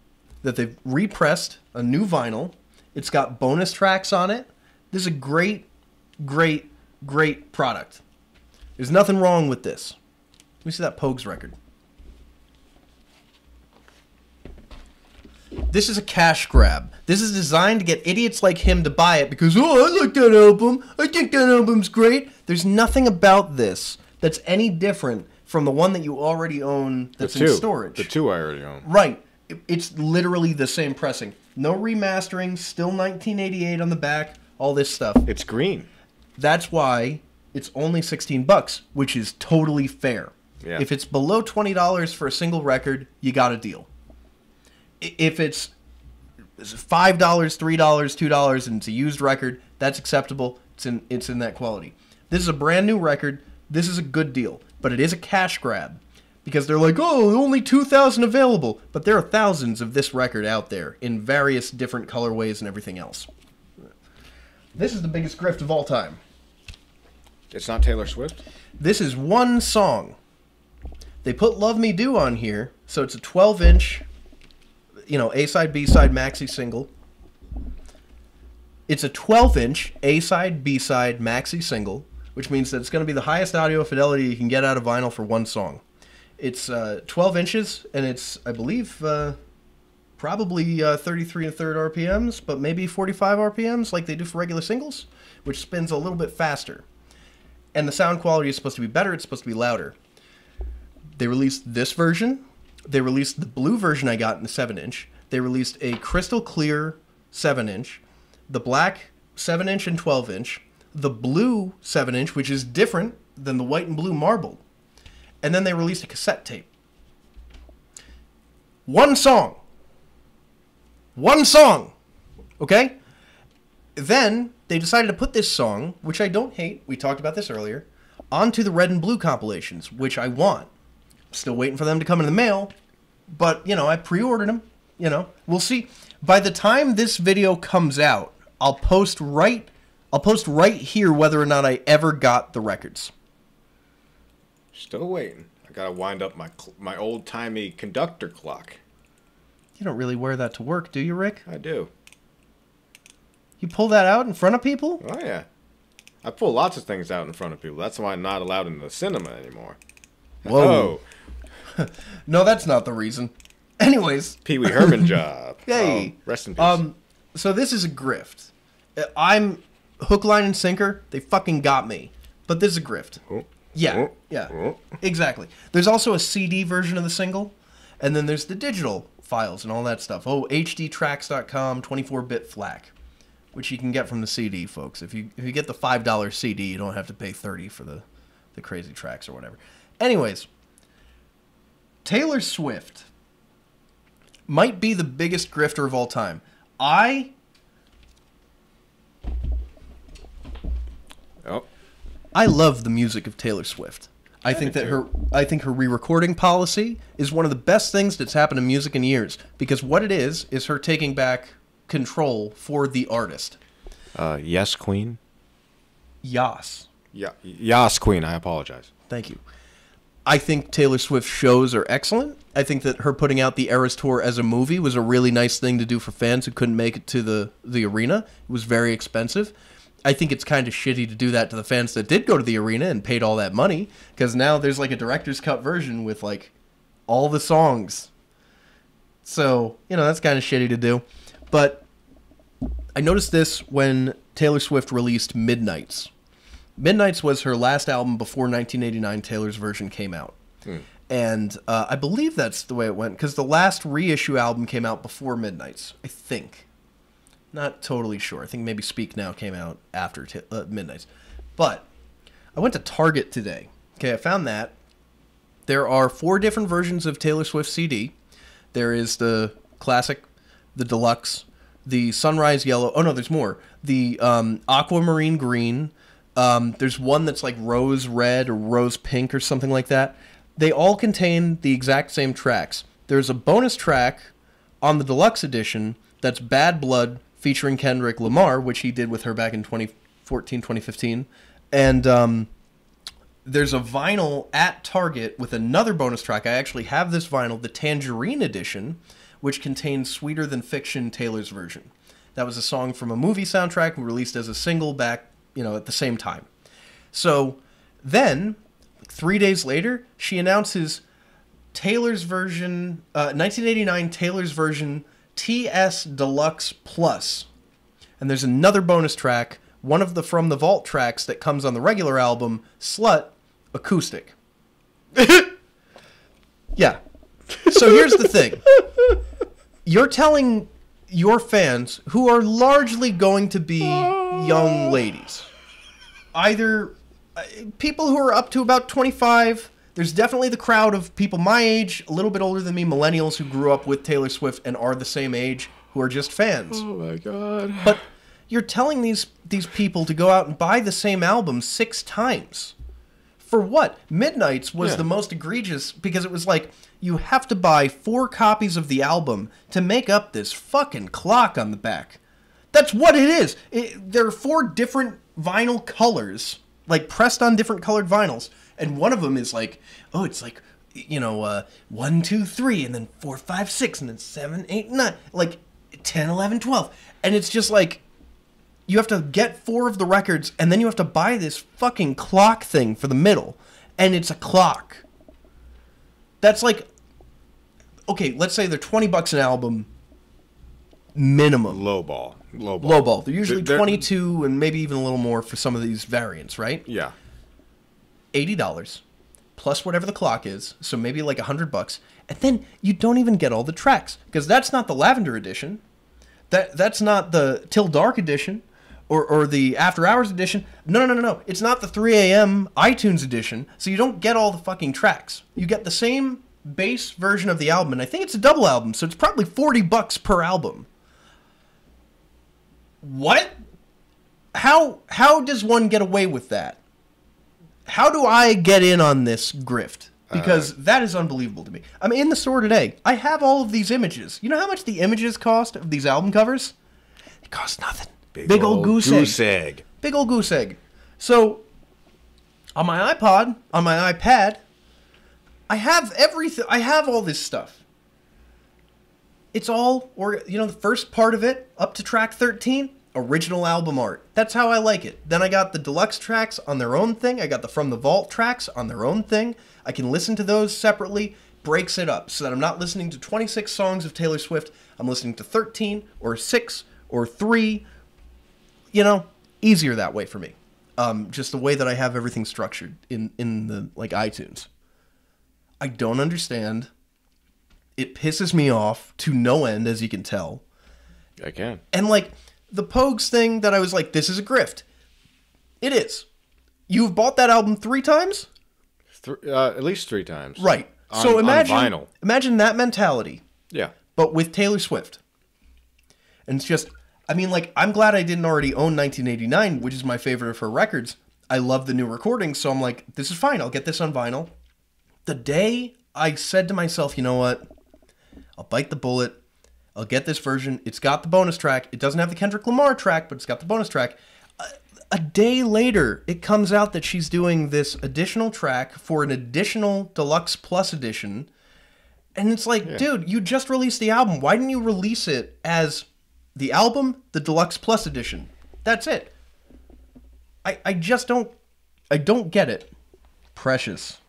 that they've repressed, a new vinyl. It's got bonus tracks on it. This is a great, great, great product. There's nothing wrong with this. Let me see that Pogues record. This is a cash grab. This is designed to get idiots like him to buy it because, oh, I like that album. I think that album's great. There's nothing about this that's any different from the one that you already own that's in storage. The 2 I already own. Right. It's literally the same pressing. No remastering, still 1988 on the back, all this stuff. It's green. That's why it's only $16, which is totally fair. Yeah. If it's below $20 for a single record, you got a deal. If it's $5, $3, $2, and it's a used record, that's acceptable. It's in that quality. This is a brand new record. This is a good deal, but it is a cash grab because they're like, oh, only 2,000 available, but there are thousands of this record out there in various different colorways and everything else. This is the biggest grift of all time. It's not Taylor Swift? This is one song. They put Love Me Do on here, so it's a 12-inch, A-side, B-side, maxi single. It's a 12-inch A-side, B-side, maxi single, which means that it's going to be the highest audio fidelity you can get out of vinyl for one song. It's 12 inches, and it's, I believe, probably 33 1/3 RPMs, but maybe 45 RPMs like they do for regular singles, which spins a little bit faster. And the sound quality is supposed to be better. It's supposed to be louder. They released this version. They released the blue version I got in the 7-inch. They released a crystal clear 7-inch, the black 7-inch and 12-inch, the blue 7-inch, which is different than the white and blue marbled. And then they released a cassette tape. One song. One song. Okay? Then they decided to put this song, which I don't hate, we talked about this earlier, onto the red and blue compilations, which I want. Still waiting for them to come in the mail, but, I pre-ordered them. You know, we'll see. By the time this video comes out, I'll post right here whether or not I ever got the records. Still waiting. I gotta wind up my old-timey conductor clock. You don't really wear that to work, do you, Rick? I do. You pull that out in front of people? Oh, yeah. I pull lots of things out in front of people. That's why I'm not allowed in the cinema anymore. Whoa. No, that's not the reason. Anyways. Pee Wee Herman job. Hey. Oh, rest in peace. So this is a grift. I'm hook, line, and sinker. They fucking got me. But this is a grift. Oh. Yeah. Yeah. Exactly. There's also a CD version of the single. And then there's the digital files and all that stuff. Oh, hdtracks.com, 24-bit FLAC. Which you can get from the CD, folks. If you get the $5 CD, you don't have to pay $30 for the crazy tracks or whatever. Anyways, Taylor Swift might be the biggest grifter of all time. I love the music of Taylor Swift. I think her re-recording policy is one of the best things that's happened to music in years, because what it is her taking back control for the artist. Yes, Queen? Yas. Yeah, Yas, Queen. I apologize. Thank you. I think Taylor Swift shows are excellent. I think that her putting out the Eras Tour as a movie was a really nice thing to do for fans who couldn't make it to the arena. It was very expensive. I think it's kind of shitty to do that to the fans that did go to the arena and paid all that money, because now there's like a director's cut version with like all the songs. So, you know, that's kind of shitty to do. But I noticed this when Taylor Swift released Midnights. Midnights was her last album before 1989 Taylor's version came out. And I believe that's the way it went, because the last reissue album came out before Midnights, I think. Not totally sure. I think maybe Speak Now came out after Midnights. But I went to Target today. Okay, I found that. There are 4 different versions of Taylor Swift CD. There is the classic, the deluxe, the sunrise yellow. Oh, no, there's more. The aquamarine green. There's one that's like rose red or rose pink or something like that. They all contain the exact same tracks. There's a bonus track on the deluxe edition that's Bad Blood featuring Kendrick Lamar, which he did with her back in 2014, 2015. And there's a vinyl at Target with another bonus track. I actually have this vinyl, the Tangerine edition, which contains Sweeter Than Fiction, Taylor's version. That was a song from a movie soundtrack released as a single back, you know, at the same time. So then, 3 days later, she announces Taylor's version, 1989 Taylor's version, TS Deluxe Plus. And there's another bonus track, one of the From the Vault tracks that comes on the regular album, Slut, acoustic. Yeah. So here's the thing. You're telling your fans, who are largely going to be young ladies, either people who are up to about 25, there's definitely the crowd of people my age, a little bit older than me, millennials who grew up with Taylor Swift and are the same age, who are just fans. Oh my God. But you're telling these people to go out and buy the same album 6 times. For what? Midnights was the most egregious, because it was like, you have to buy 4 copies of the album to make up this fucking clock on the back. That's what it is. There are 4 different vinyl colors, like pressed on different colored vinyls. And one of them is like, oh, it's like, you know, 1, 2, 3, and then 4, 5, 6, and then 7, 8, 9, like 10, 11, 12. And it's just like, you have to get 4 of the records, and then you have to buy this fucking clock thing for the middle. And it's a clock. That's like, okay, let's say they're $20 an album minimum. Lowball. They're usually 22 and maybe even a little more for some of these variants, right? Yeah. $80 plus whatever the clock is, so maybe like $100, and then you don't even get all the tracks, because that's not the Lavender edition, that's not the Till Dark edition, or the After Hours edition. No. It's not the 3 a.m. iTunes edition, so you don't get all the fucking tracks. You get the same base version of the album, and I think it's a double album, so it's probably $40 per album. What? How does one get away with that? How do I get in on this grift? Because that is unbelievable to me. I'm in the store today. I have all of these images. You know how much the images cost of these album covers? It costs nothing. Big old goose egg. Big old goose egg. So, on my iPod, on my iPad, I have everything. I have all this stuff. It's all, the first part of it, up to track 13, original album art. That's how I like it. Then I got the deluxe tracks on their own thing. I got the From the Vault tracks on their own thing. I can listen to those separately. Breaks it up so that I'm not listening to 26 songs of Taylor Swift. I'm listening to 13 or 6 or 3. Easier that way for me. Just the way that I have everything structured in the iTunes. I don't understand. It pisses me off to no end, as you can tell. I can. And the Pogues thing that I was like, this is a grift. It is. You've bought that album 3 times? At least 3 times. Right. So imagine that mentality. Yeah. But with Taylor Swift. And it's just, I'm glad I didn't already own 1989, which is my favorite of her records. I love the new recordings, so I'm like, this is fine. I'll get this on vinyl. The day I said to myself, you know what? I'll bite the bullet. I'll get this version. It's got the bonus track. It doesn't have the Kendrick Lamar track, but it's got the bonus track. A day later, it comes out that she's doing this additional track for an additional Deluxe Plus edition. And it's like, dude, you just released the album. Why didn't you release it as the album, the Deluxe Plus edition? That's it. I just don't get it. Precious.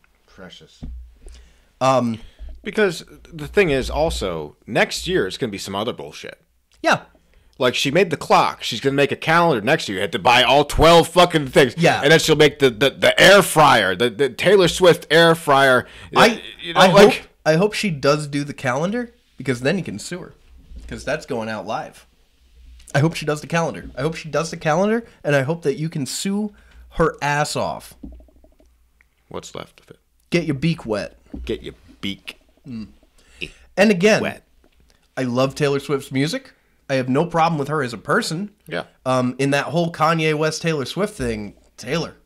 Because the thing is also, next year it's going to be some other bullshit. Yeah. Like, she made the clock. She's going to make a calendar next year. You have to buy all 12 fucking things. Yeah. And then she'll make the air fryer, the Taylor Swift air fryer. I hope she does do the calendar, because then you can sue her. Because that's going out live. I hope she does the calendar. And I hope that you can sue her ass off. What's left of it? Get your beak wet. Get your beak. And again, wet. I love Taylor Swift's music. I have no problem with her as a person. Yeah. In that whole Kanye West Taylor Swift thing, Taylor,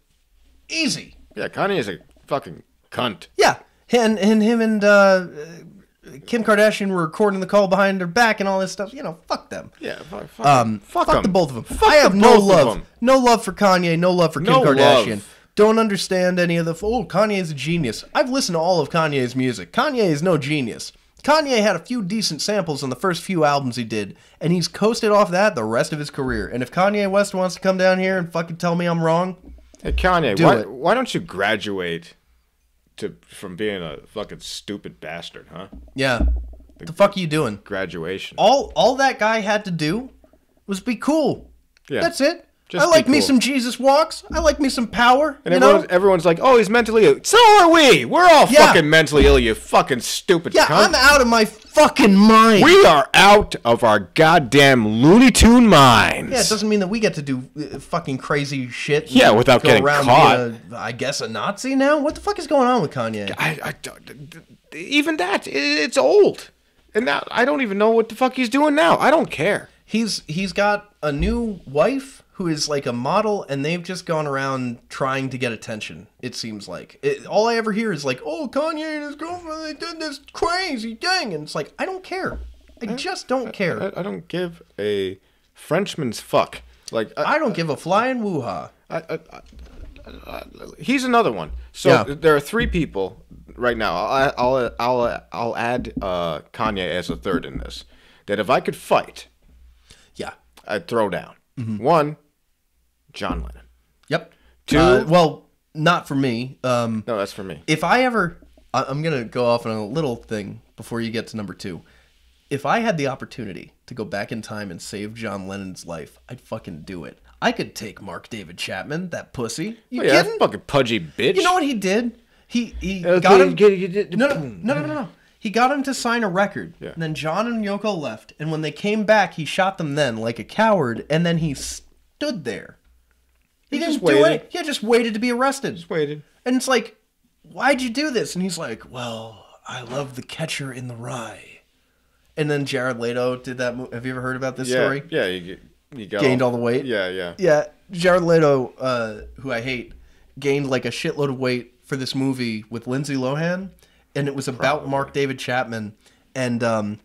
easy. Yeah, Kanye is a fucking cunt. Yeah, and him and Kim Kardashian were recording the call behind her back and all this stuff. Fuck them. Yeah, fuck the both of them. Fuck I have the no both of love, them. no love for Kanye, no love for Kim Kardashian. Don't understand any of the. Kanye is a genius. I've listened to all of Kanye's music. Kanye is no genius. Kanye had a few decent samples on the first few albums he did, and he's coasted off that the rest of his career. And if Kanye West wants to come down here and fucking tell me I'm wrong, hey Kanye, do it. Why don't you graduate from being a fucking stupid bastard, huh? Yeah. What the fuck are you doing? Graduation. All that guy had to do was be cool. Yeah. That's it. Just I like cool. me some Jesus walks. I like me some power. And everyone's like, oh, he's mentally ill. So are we. We're all fucking mentally ill, you fucking stupid cunt. I'm out of my fucking mind. We are out of our goddamn Looney Tune minds. Yeah, it doesn't mean that we get to do fucking crazy shit. Yeah, without getting caught. I guess a Nazi now? What the fuck is going on with Kanye? Even that, it's old. And now I don't even know what the fuck he's doing now. I don't care. He's got a new wife who is like a model, and they've just gone around trying to get attention, it seems like. All I ever hear is like, oh, Kanye and his girlfriend, they did this crazy thing. And it's like, I don't care. I just don't care. I don't give a Frenchman's fuck. I don't give a flying woo-ha. He's another one. So there are 3 people right now. I'll add Kanye as a third in this. That if I could fight, I'd throw down. Mm-hmm. 1, John Lennon. Yep. 2, well, not for me. No, that's for me. If I ever, I'm gonna go off on a little thing before you get to number 2. If I had the opportunity to go back in time and save John Lennon's life, I'd fucking do it. I could take Mark David Chapman, that pussy. You kidding? That fucking pudgy bitch. You know what he did? He got him. No. He got him to sign a record. Yeah. And then John and Yoko left. And when they came back, he shot them then like a coward. And then he stood there. He didn't do it. He just waited to be arrested. Just waited. And it's like, why'd you do this? And he's like, well, I love The Catcher in the Rye. And then Jared Leto did that. Have you ever heard about this story? Yeah, he gained all the weight. Yeah. Yeah, Jared Leto, who I hate, gained like a shitload of weight for this movie with Lindsay Lohan, and it was about Mark David Chapman, and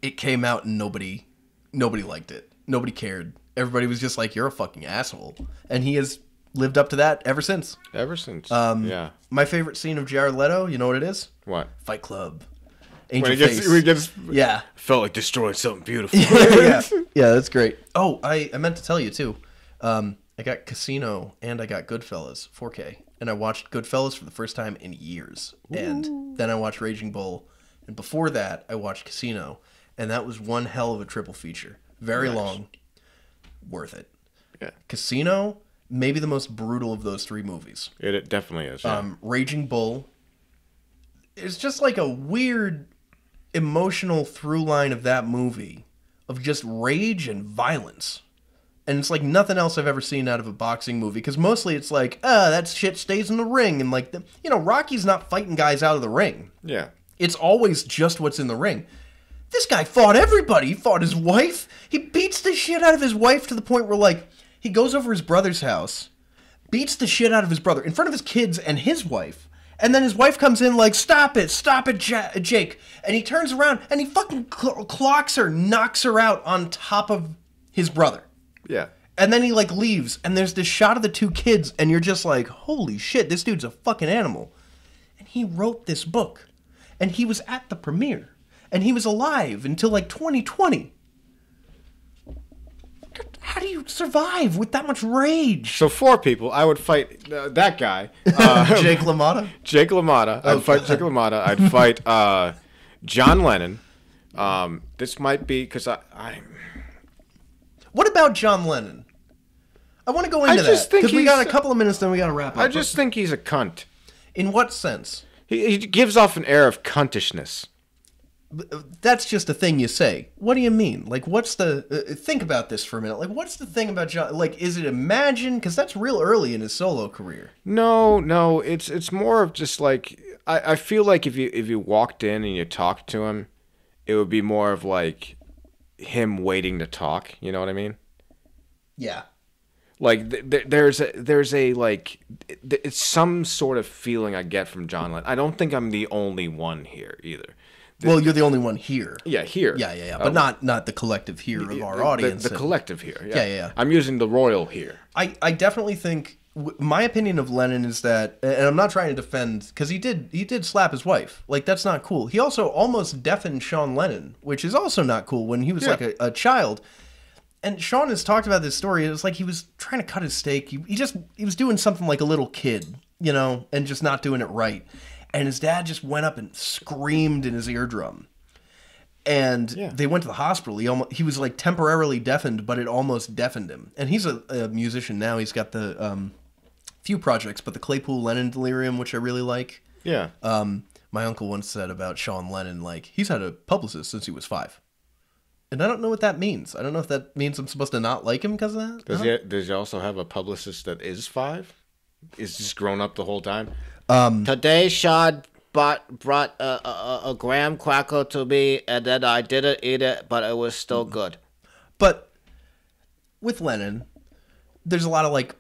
it came out and nobody liked it. Nobody cared. Everybody was just like, "You're a fucking asshole," and he has lived up to that ever since. Yeah. My favorite scene of Jared Leto, you know what it is? What? Fight Club. Angel when Face. Gets, yeah. Felt like destroyed something beautiful. yeah, that's great. Oh, I meant to tell you too. I got Casino and I got Goodfellas 4K, and I watched Goodfellas for the first time in years. Ooh. And then I watched Raging Bull, and before that I watched Casino, and that was one hell of a triple feature. Very long, worth it. Yeah. Casino, maybe the most brutal of those three movies. It definitely is. Yeah. Raging Bull is just like a weird emotional through line of that movie of just rage and violence. And it's like nothing else I've ever seen out of a boxing movie, because mostly it's like, that shit stays in the ring, and like, Rocky's not fighting guys out of the ring. Yeah. It's always just what's in the ring. This guy fought everybody. He fought his wife. He beats the shit out of his wife to the point where, like, he goes over his brother's house, beats the shit out of his brother in front of his kids and his wife, and then his wife comes in like, stop it, Jake. And he turns around and he fucking clocks her, knocks her out on top of his brother. Yeah. And then he, like, leaves, and there's this shot of the two kids, and you're just like, holy shit, this dude's a fucking animal. And he wrote this book, and he was at the premiere, and he was alive until, like, 2020. How do you survive with that much rage? So 4 people, I would fight that guy. Jake LaMotta? I'd fight Jake LaMotta. I'd fight John Lennon. This might be because I... What about John Lennon? I want to go into that, because we got a couple of minutes, then we got to wrap up. I just think he's a cunt. In what sense? He gives off an air of cuntishness. That's just a thing you say. What do you mean? Like, what's the... think about this for a minute. Like, what's the thing about John... Like, is it Imagine? Because that's real early in his solo career. No. It's more of just, like... I feel like if you walked in and you talked to him, it would be more of, like, him waiting to talk. You know what I mean? Yeah. Like, there's a like... It's some sort of feeling I get from John Lennon. I don't think I'm the only one here, either. Well, you're the only one here. Yeah, here. Yeah. But not the collective here of our audience. The collective here. Yeah. I'm using the royal here. I definitely think my opinion of Lennon is that, and I'm not trying to defend, because he did slap his wife. Like, that's not cool. He also almost deafened Sean Lennon, which is also not cool, when he was like a child. And Sean has talked about this story. It was like he was trying to cut his steak. He was doing something like a little kid, and just not doing it right. And his dad just went up and screamed in his eardrum. And they went to the hospital. He was like temporarily deafened, but it almost deafened him. And he's a musician now. He's got the few projects, but the Claypool Lennon Delirium, which I really like. Yeah. My uncle once said about Sean Lennon, like, he's had a publicist since he was 5. And I don't know what that means. I don't know if that means I'm supposed to not like him because of that. Does he also have a publicist that is 5? Is just grown up the whole time? Today, Sean brought a graham cracker to me, and then I didn't eat it, but it was still good. But with Lennon, there's a lot of, like,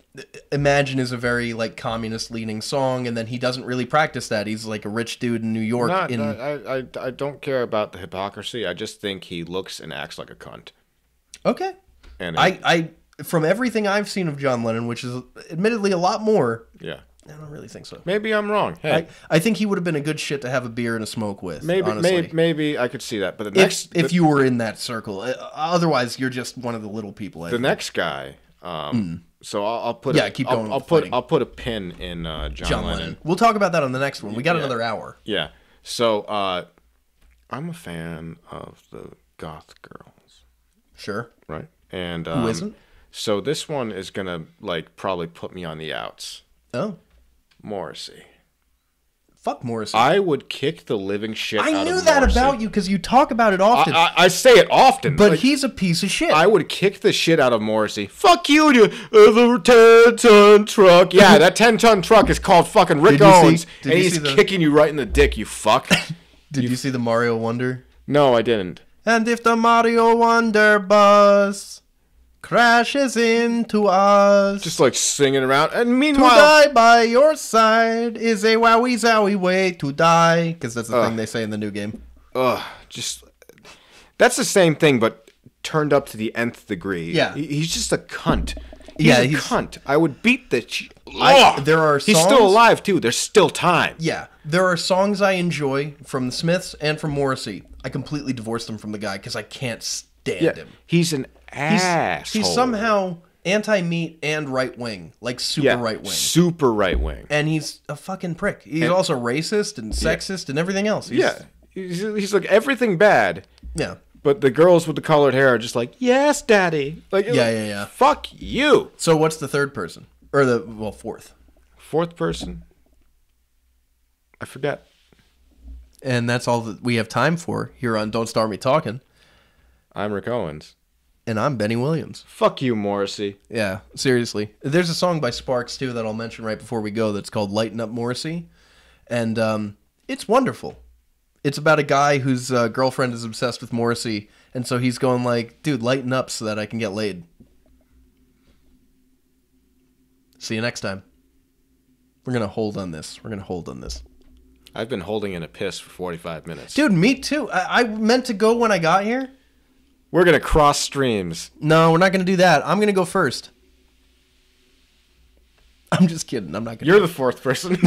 Imagine is a very, like, communist-leaning song, and then he doesn't really practice that. He's, like, a rich dude in New York. I don't care about the hypocrisy. I just think he looks and acts like a cunt. Okay. And I from everything I've seen of John Lennon, which is admittedly a lot more... Yeah. I don't really think so. Maybe I'm wrong. Hey, I think he would have been a good shit to have a beer and a smoke with. Maybe I could see that. But if you were in that circle, otherwise you're just one of the little people. Next guy. So I'll put. Keep going. I'll put a pin in John Lennon. We'll talk about that on the next one. We got another hour. Yeah. So I'm a fan of the goth girls. Sure. Right. And who isn't? So this one is gonna probably put me on the outs. Oh. Morrissey. Fuck Morrissey. I would kick the living shit out of Morrissey. I knew that about you because you talk about it often. I say it often. But he's a piece of shit. I would kick the shit out of Morrissey. Fuck you, the 10-ton truck. Yeah, that 10-ton truck is called fucking Rick Owens. And he's kicking you right in the dick, you fuck. Did you see the Mario Wonder? No, I didn't. And if the Mario Wonder bus crashes into us. Just like singing around. And To meanwhile, die by your side is a wowie zowie way to die. Because that's the thing they say in the new game. just that's the same thing, but turned up to the nth degree. Yeah. He's just a cunt. He's a cunt. I would beat the... There are songs... He's still alive, too. There's still time. Yeah. There are songs I enjoy from the Smiths and from Morrissey. I completely divorced them from the guy because I can't stand him. He's an asshole. He's somehow anti-meat and right-wing. Like super right-wing. Super right-wing. And he's a fucking prick. He's also racist and sexist and everything else. He's like everything bad. Yeah. But the girls with the colored hair are just like, yes, daddy. Like, yeah. Fuck you. So what's the third person? Or fourth. Fourth person? I forget. And that's all that we have time for here on Don't Start Me Talking. I'm Rick Owens. And I'm Benny Williams. Fuck you, Morrissey. Yeah, seriously. There's a song by Sparks, too, that I'll mention right before we go that's called Lighten Up Morrissey. And it's wonderful. It's about a guy whose girlfriend is obsessed with Morrissey, and so he's going like, dude, lighten up so that I can get laid. See you next time. We're going to hold on this. I've been holding in a piss for 45 minutes. Dude, me too. I meant to go when I got here. We're going to cross streams. No, we're not going to do that. I'm going to go first. I'm just kidding. I'm not going to. You're the fourth person.